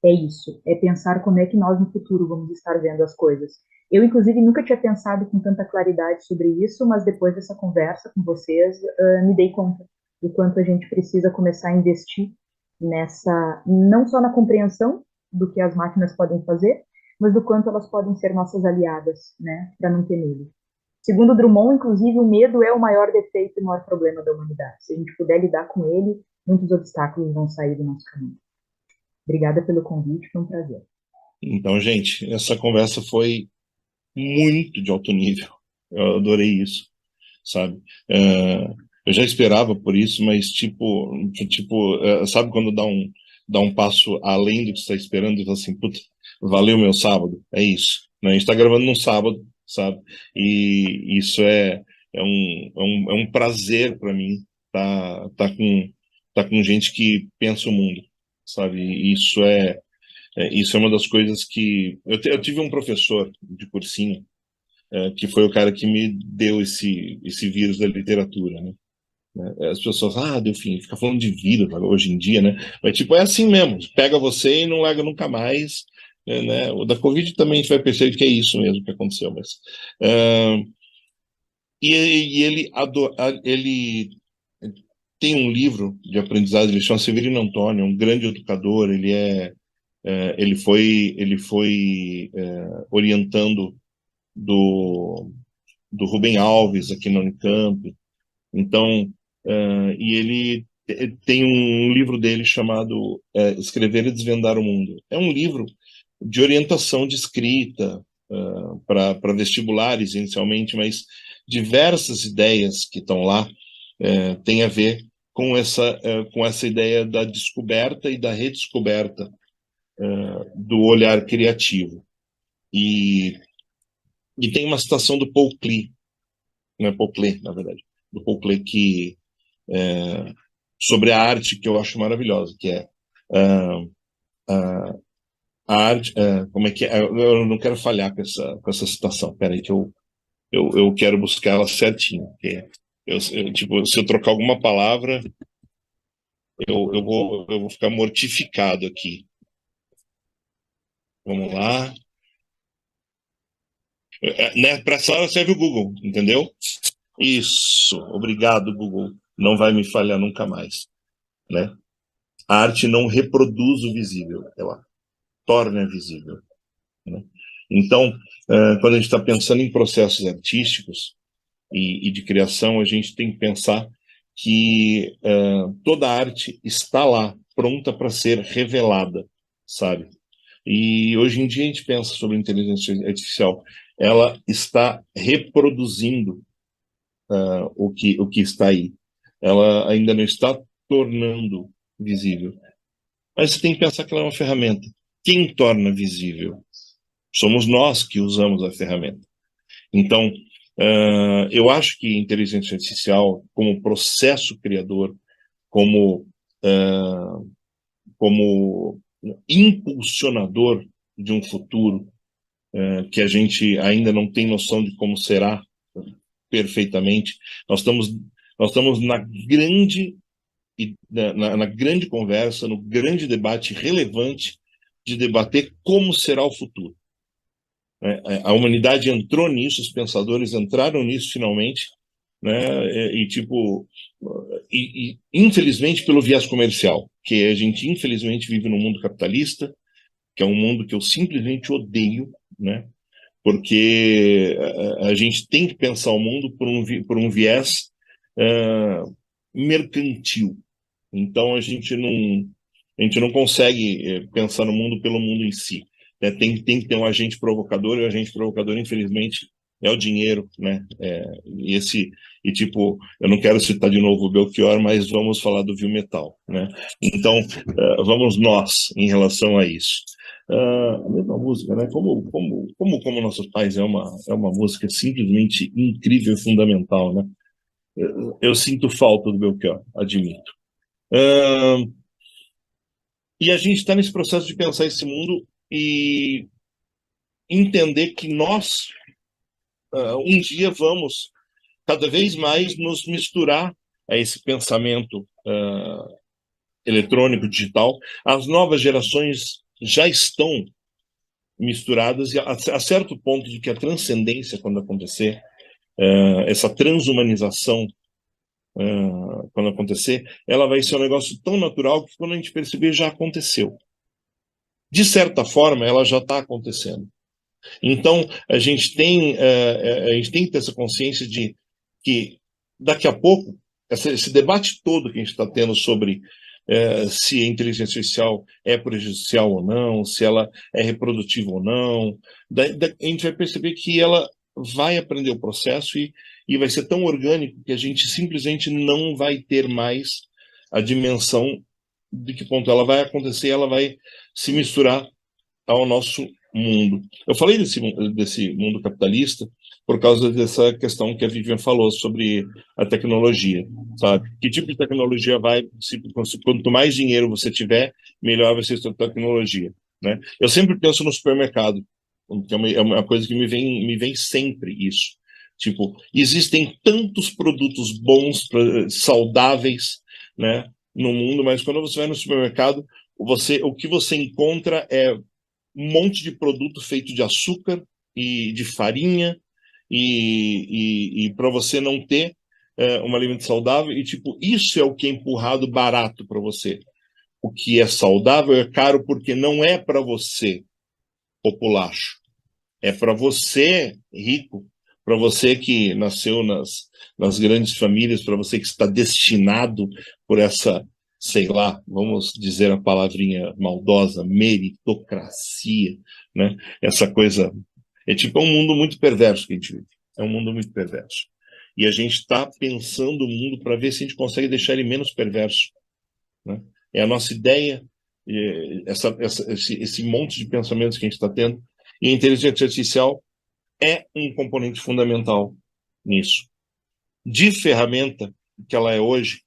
é isso, é pensar como é que nós no futuro vamos estar vendo as coisas. Eu, inclusive, nunca tinha pensado com tanta claridade sobre isso, mas depois dessa conversa com vocês, me dei conta do quanto a gente precisa começar a investir nessa, não só na compreensão do que as máquinas podem fazer, mas do quanto elas podem ser nossas aliadas, né, para não ter medo. Segundo Drummond, inclusive, o medo é o maior defeito e o maior problema da humanidade. Se a gente puder lidar com ele, muitos obstáculos vão sair do nosso caminho. Obrigada pelo convite, foi um prazer. Então, gente, essa conversa foi muito de alto nível. Eu adorei isso, sabe? Eu já esperava por isso, mas sabe quando dá um passo além do que você está esperando e fala assim, puta, valeu meu sábado, é isso. Né? A gente está gravando num sábado, sabe? E isso é um prazer para mim tá com gente que pensa o mundo, sabe? E isso é uma das coisas que eu tive um professor de cursinho que foi o cara que me deu esse vírus da literatura, né? As pessoas, Delfim, fica falando de vírus hoje em dia, né? Mas, tipo, é assim mesmo, pega você e não larga nunca mais, né? O da Covid também a gente vai perceber que é isso mesmo que aconteceu, mas... ele tem um livro de aprendizado, ele chama Severino Antônio, um grande educador, ele foi orientando do Rubem Alves aqui na Unicamp. Então, e ele tem um livro dele chamado Escrever e Desvendar o Mundo. É um livro de orientação de escrita para vestibulares, inicialmente, mas diversas ideias que estão lá têm a ver com essa ideia da descoberta e da redescoberta do olhar criativo. E tem uma citação do Paul Klee, não é Paul Klee, na verdade, do Paul Klee, que sobre a arte, que eu acho maravilhosa, que é a arte, como é que é? Eu não quero falhar com essa citação, peraí que eu quero buscar ela certinho, porque tipo, se eu trocar alguma palavra, eu vou ficar mortificado aqui. Vamos lá. Né, para essa hora serve o Google, entendeu? Isso, obrigado, Google. Não vai me falhar nunca mais, né? A arte não reproduz o visível, ela torna visível, né? Então, quando a gente está pensando em processos artísticos e de criação, a gente tem que pensar que toda arte está lá, pronta para ser revelada, sabe? E hoje em dia a gente pensa sobre inteligência artificial, ela está reproduzindo o que está aí. Ela ainda não está tornando visível. Mas você tem que pensar que ela é uma ferramenta. Quem torna visível? Somos nós que usamos a ferramenta. Então, eu acho que inteligência artificial, como processo criador, como impulsionador de um futuro que a gente ainda não tem noção de como será perfeitamente, nós estamos na grande conversa, no grande debate relevante de debater como será o futuro. A humanidade entrou nisso, os pensadores entraram nisso finalmente, né? E infelizmente pelo viés comercial, que a gente infelizmente vive num mundo capitalista, que é um mundo que eu simplesmente odeio, né? Porque a gente tem que pensar o mundo por um viés mercantil. Então a gente não consegue pensar no mundo pelo mundo em si, né? Tem que ter um agente provocador, e o agente provocador, infelizmente, é o dinheiro, né? Tipo, eu não quero citar de novo o Belchior, mas vamos falar do Vilmetal, né? Então, vamos nós em relação a isso. A mesma música, né? Como Nossos Pais é uma música simplesmente incrível e fundamental, né? Eu sinto falta do Belchior, admito. E a gente está nesse processo de pensar esse mundo e entender que nós, um dia, vamos cada vez mais nos misturar a esse pensamento eletrônico, digital. As novas gerações já estão misturadas, e a certo ponto de que a transcendência, quando acontecer, essa transhumanização, quando acontecer, ela vai ser um negócio tão natural que, quando a gente perceber, já aconteceu. De certa forma, ela já está acontecendo. Então, a gente tem que ter essa consciência de que, daqui a pouco, esse debate todo que a gente está tendo sobre se a inteligência artificial é prejudicial ou não, se ela é reprodutiva ou não, a gente vai perceber que ela vai aprender o processo e vai ser tão orgânico que a gente simplesmente não vai ter mais a dimensão de que ponto ela vai acontecer, ela vai se misturar ao nosso mundo. Eu falei desse mundo capitalista por causa dessa questão que a Vivian falou sobre a tecnologia, sabe? Que tipo de tecnologia quanto mais dinheiro você tiver, melhor vai ser a sua tecnologia, né? Eu sempre penso no supermercado, que é uma coisa que me vem sempre isso. Tipo, existem tantos produtos bons, saudáveis, né, no mundo, mas quando você vai no supermercado, o que você encontra é um monte de produto feito de açúcar e de farinha, e para você não ter um alimento saudável, e tipo, isso é o que é empurrado barato para você. O que é saudável é caro porque não é para você, populacho. É para você, rico, para você que nasceu nas grandes famílias, para você que está destinado por essa, sei lá, vamos dizer a palavrinha maldosa, meritocracia, né? Essa coisa, é tipo um mundo muito perverso que a gente vive, É um mundo muito perverso. E a gente está pensando o mundo para ver se a gente consegue deixar ele menos perverso, né? É a nossa ideia, esse monte de pensamentos que a gente está tendo. E a inteligência artificial é um componente fundamental nisso. De ferramenta que ela é hoje,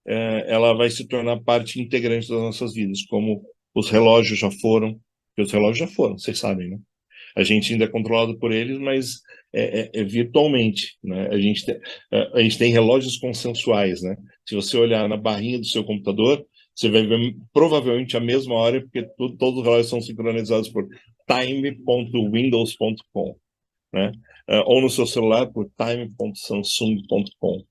ela vai se tornar parte integrante das nossas vidas, como os relógios já foram, porque os relógios já foram, vocês sabem, né? A gente ainda é controlado por eles, mas virtualmente, né? A gente tem relógios consensuais, né? Se você olhar na barrinha do seu computador, você vai ver provavelmente a mesma hora, porque todos os relógios são sincronizados por time.windows.com, né? Ou no seu celular por time.samsung.com,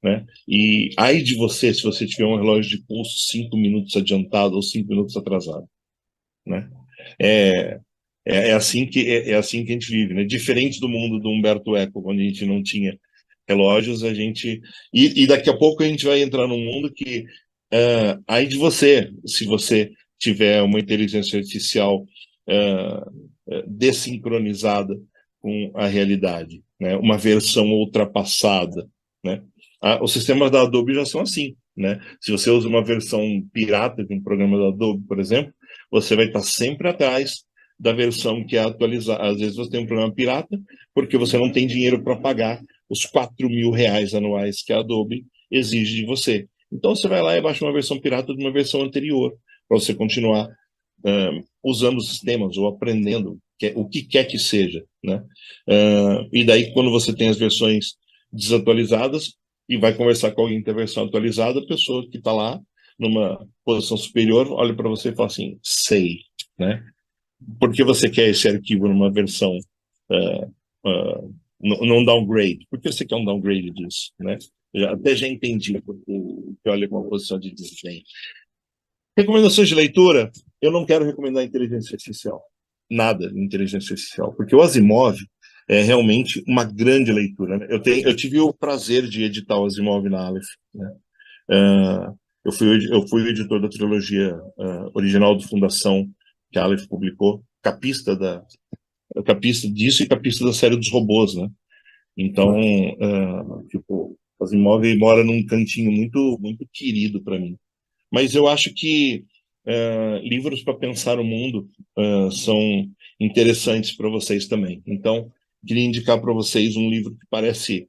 né? E ai de você se você tiver um relógio de pulso 5 minutos adiantado ou 5 minutos atrasado, né? É, é assim que a gente vive, né? Diferente do mundo do Humberto Eco, quando a gente não tinha relógios, a gente e daqui a pouco a gente vai entrar num mundo que ai de você se você tiver uma inteligência artificial desincronizada com a realidade, né? Uma versão ultrapassada, né? Os sistemas da Adobe já são assim, né? Se você usa uma versão pirata de um programa da Adobe, por exemplo, você vai estar sempre atrás da versão que é atualizada. Às vezes você tem um programa pirata porque você não tem dinheiro para pagar os R$ 4.000 anuais que a Adobe exige de você. Então você vai lá e baixa uma versão pirata de uma versão anterior para você continuar usando os sistemas ou aprendendo o que quer que seja, né? E daí quando você tem as versões desatualizadas e vai conversar com alguém que tem a versão atualizada, a pessoa que está lá numa posição superior olha para você e fala assim, sei, né? Por que você quer esse arquivo numa versão não downgrade? Por que você quer um downgrade disso, né? Até já entendi porque olha com uma posição de desdém. Recomendações de leitura, eu não quero recomendar inteligência artificial. Nada de inteligência artificial, porque o Asimov é realmente uma grande leitura, né? Eu tive o prazer de editar o Asimov na Aleph, né? Eu fui o editor da trilogia original do Fundação, que a Aleph publicou, capista disso e capista da série dos robôs, né? Então, tipo, o Asimov mora num cantinho muito, muito querido para mim. Mas eu acho que livros para pensar o mundo são interessantes para vocês também. Então, queria indicar para vocês um livro que parece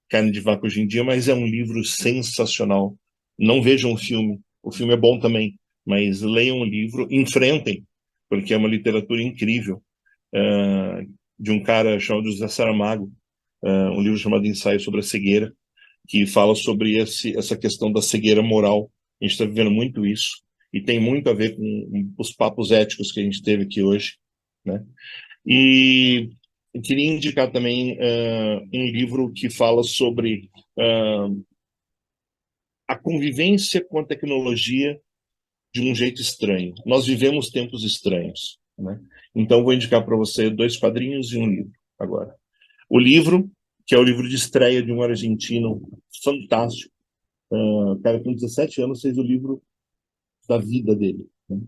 carne de vaca hoje em dia, mas é um livro sensacional. Não vejam o filme. O filme é bom também, mas leiam o livro, enfrentem, porque é uma literatura incrível, de um cara chamado José Saramago, um livro chamado Ensaio sobre a Cegueira, que fala sobre essa questão da cegueira moral. A gente está vivendo muito isso, e tem muito a ver com os papos éticos que a gente teve aqui hoje, né? E eu queria indicar também um livro que fala sobre a convivência com a tecnologia de um jeito estranho. Nós vivemos tempos estranhos, né? Então, vou indicar para você 2 quadrinhos e um livro agora. O livro, que é o livro de estreia de um argentino fantástico, o cara com 17 anos fez o livro da vida dele, né?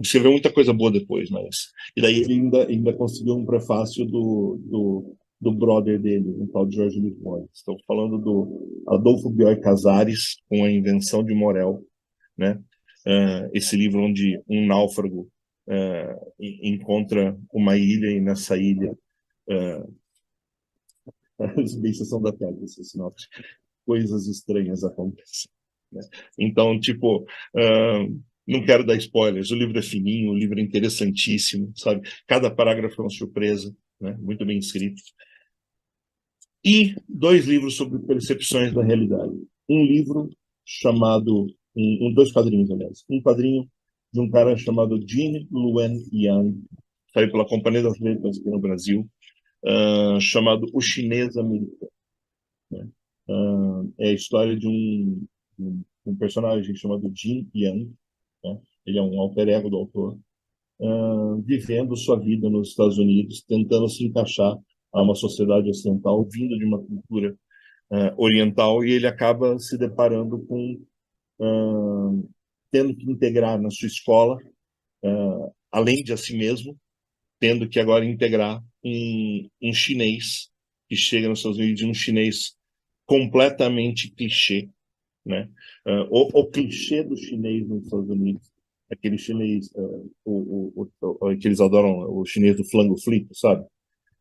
Escreveu muita coisa boa depois, mas... E daí ele ainda conseguiu um prefácio do brother dele, um tal de Jorge Luiz Borges. Estou falando do Adolfo Bioy Casares, com a invenção de Morel, né? Esse livro onde um náufrago encontra uma ilha e nessa ilha bem sessão da tarde, esse sinal, coisas estranhas acontecem, né? Então, tipo, não quero dar spoilers, o livro é fininho, o livro é interessantíssimo, sabe? Cada parágrafo é uma surpresa, né? Muito bem escrito. E 2 livros sobre percepções da realidade. Um livro chamado, 2 quadrinhos, aliás. Um quadrinho de um cara chamado Jean Luen Yang, saiu pela Companhia das Letras aqui no Brasil, chamado O Chinês Americano, né? É a história de um personagem chamado Jin Yang, né? Ele é um alter ego do autor, vivendo sua vida nos Estados Unidos, tentando se encaixar a uma sociedade ocidental, vindo de uma cultura oriental, e ele acaba se deparando com tendo que integrar na sua escola, além de a si mesmo, tendo que agora integrar um chinês que chega nos Estados Unidos de um chinês completamente clichê, né? O clichê do chinês nos Estados Unidos, aquele chinês, que eles adoram, o chinês do flango frito, sabe?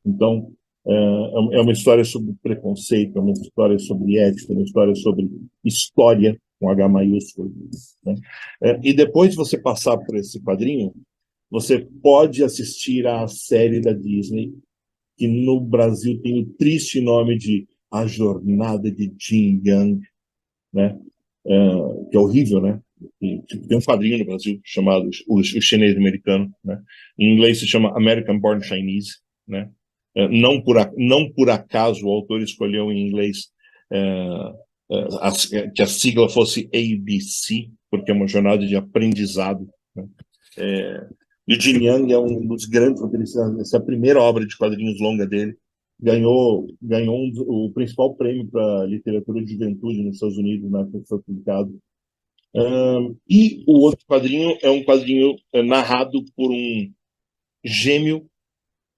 Então, é uma história sobre preconceito, é uma história sobre ética, é uma história sobre história, com H maiúsculo, né? E depois de você passar por esse quadrinho, você pode assistir à série da Disney, que no Brasil tem o triste nome de A Jornada de Jin Young, né? Que é horrível, né? E, tipo, tem um quadrinho no Brasil chamado o Chinês Americano, né? Em inglês se chama American Born Chinese, né? Não por acaso o autor escolheu em inglês que a sigla fosse ABC, porque é uma jornada de aprendizado, né? E o Jin Young é um dos grandes roteiristas. Essa é a primeira obra de quadrinhos longa dele. Ganhou o principal prêmio para literatura de juventude nos Estados Unidos, na época que foi publicado. E o outro quadrinho é um quadrinho narrado por um gêmeo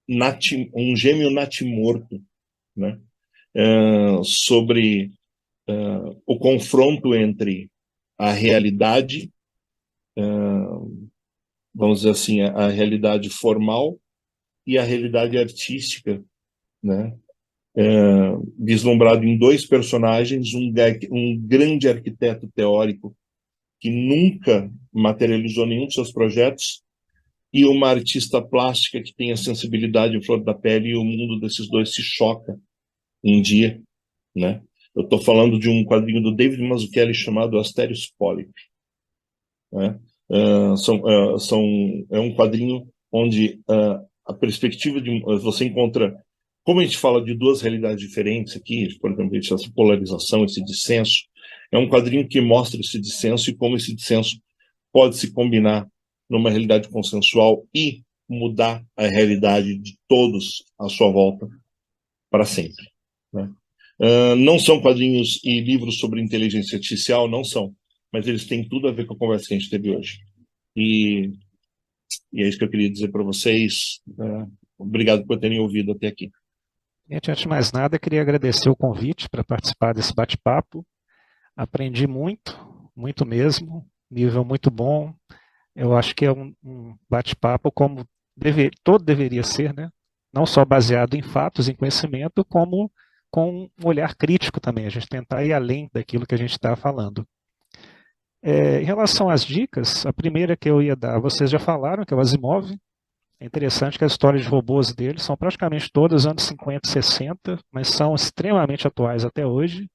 natimorto, né? Sobre o confronto entre a realidade, vamos dizer assim, a realidade formal e a realidade artística, né? Vislumbrado em dois personagens, um grande arquiteto teórico que nunca materializou nenhum de seus projetos, e uma artista plástica que tem a sensibilidade em flor da pele, e o mundo desses dois se choca um dia, né? Eu estou falando de um quadrinho do David Mazzucchelli chamado Asterios Polyp, né? É um quadrinho onde a perspectiva de você encontra, como a gente fala de duas realidades diferentes aqui, por exemplo, essa polarização, esse dissenso, é um quadrinho que mostra esse dissenso e como esse dissenso pode se combinar numa realidade consensual e mudar a realidade de todos à sua volta para sempre, né? Não são quadrinhos e livros sobre inteligência artificial, não são, mas eles têm tudo a ver com a conversa que a gente teve hoje. E é isso que eu queria dizer para vocês. Obrigado por terem ouvido até aqui. Gente, antes de mais nada, eu queria agradecer o convite para participar desse bate-papo. Aprendi muito, muito mesmo, nível muito bom. Eu acho que é um bate-papo como todo deveria ser, né? Não só baseado em fatos, em conhecimento, como com um olhar crítico também, a gente tentar ir além daquilo que a gente está falando. Em relação às dicas, a primeira que eu ia dar, vocês já falaram, que é o Asimov. É interessante que as histórias de robôs dele são praticamente todas anos 50 e 60, mas são extremamente atuais até hoje.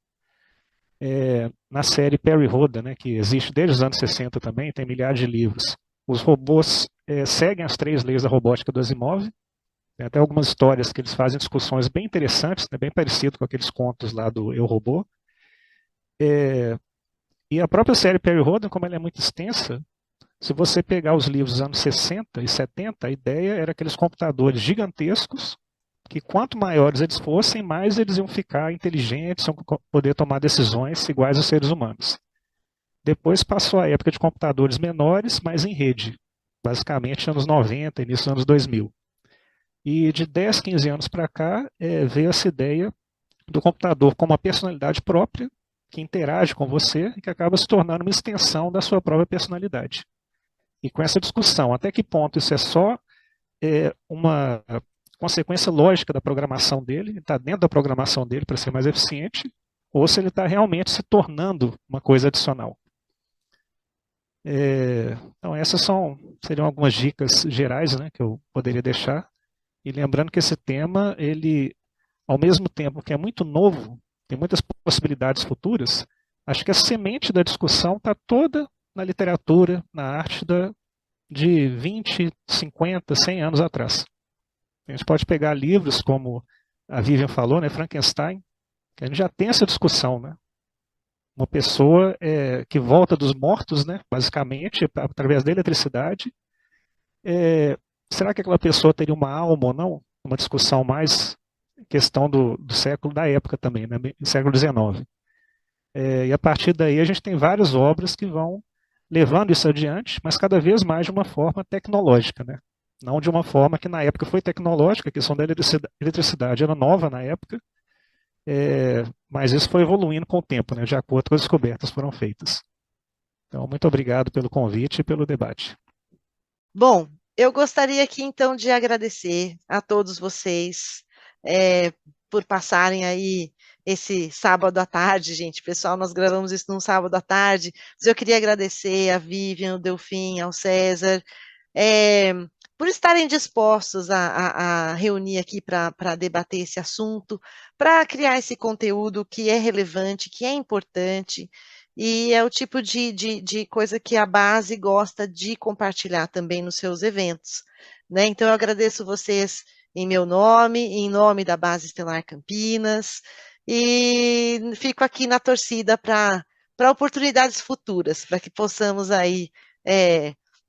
Na série Perry Rhoda, né, que existe desde os anos 60 também, tem milhares de livros. Os robôs seguem as 3 leis da robótica do Asimov. Tem até algumas histórias que eles fazem discussões bem interessantes, né, bem parecido com aqueles contos lá do Eu, Robô. E a própria série Perry Rhodan, como ela é muito extensa, se você pegar os livros dos anos 60 e 70, a ideia era aqueles computadores gigantescos, que quanto maiores eles fossem, mais eles iam ficar inteligentes, iam poder tomar decisões iguais aos seres humanos. Depois passou a época de computadores menores, mas em rede, basicamente anos 90, início dos anos 2000. E de 10, 15 anos para cá, veio essa ideia do computador como uma personalidade própria, que interage com você e que acaba se tornando uma extensão da sua própria personalidade. E com essa discussão, até que ponto isso é só uma consequência lógica da programação dele, está dentro da programação dele para ser mais eficiente, ou se ele está realmente se tornando uma coisa adicional. Então essas seriam algumas dicas gerais, né, que eu poderia deixar. E lembrando que esse tema, ele, ao mesmo tempo que é muito novo, tem muitas possibilidades futuras, acho que a semente da discussão está toda na literatura, na arte de 20, 50, 100 anos atrás. A gente pode pegar livros como a Vivian falou, né, Frankenstein, que a gente já tem essa discussão, né? Uma pessoa que volta dos mortos, né, basicamente, através da eletricidade. Será que aquela pessoa teria uma alma ou não? Uma discussão mais questão do século, da época também, né, século XIX. E a partir daí a gente tem várias obras que vão levando isso adiante, mas cada vez mais de uma forma tecnológica, né? não de uma forma que na época foi tecnológica, a questão da eletricidade era nova na época, mas isso foi evoluindo com o tempo, né, de acordo com as descobertas que foram feitas. Então, muito obrigado pelo convite e pelo debate. Bom, eu gostaria aqui então de agradecer a todos vocês por passarem aí esse sábado à tarde, gente. Pessoal, nós gravamos isso num sábado à tarde, mas eu queria agradecer a Vivian, ao Delfim, ao César, por estarem dispostos a reunir aqui para debater esse assunto, para criar esse conteúdo que é relevante, que é importante, e é o tipo de coisa que a base gosta de compartilhar também nos seus eventos, né? Então, eu agradeço vocês em meu nome, em nome da Base Estelar Campinas, e fico aqui na torcida para oportunidades futuras, para que possamos aí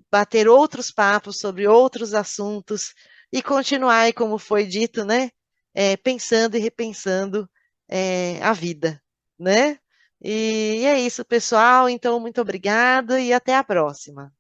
bater outros papos sobre outros assuntos e continuar, aí, como foi dito, né? Pensando e repensando a vida, né? E é isso, pessoal. Então, muito obrigada e até a próxima.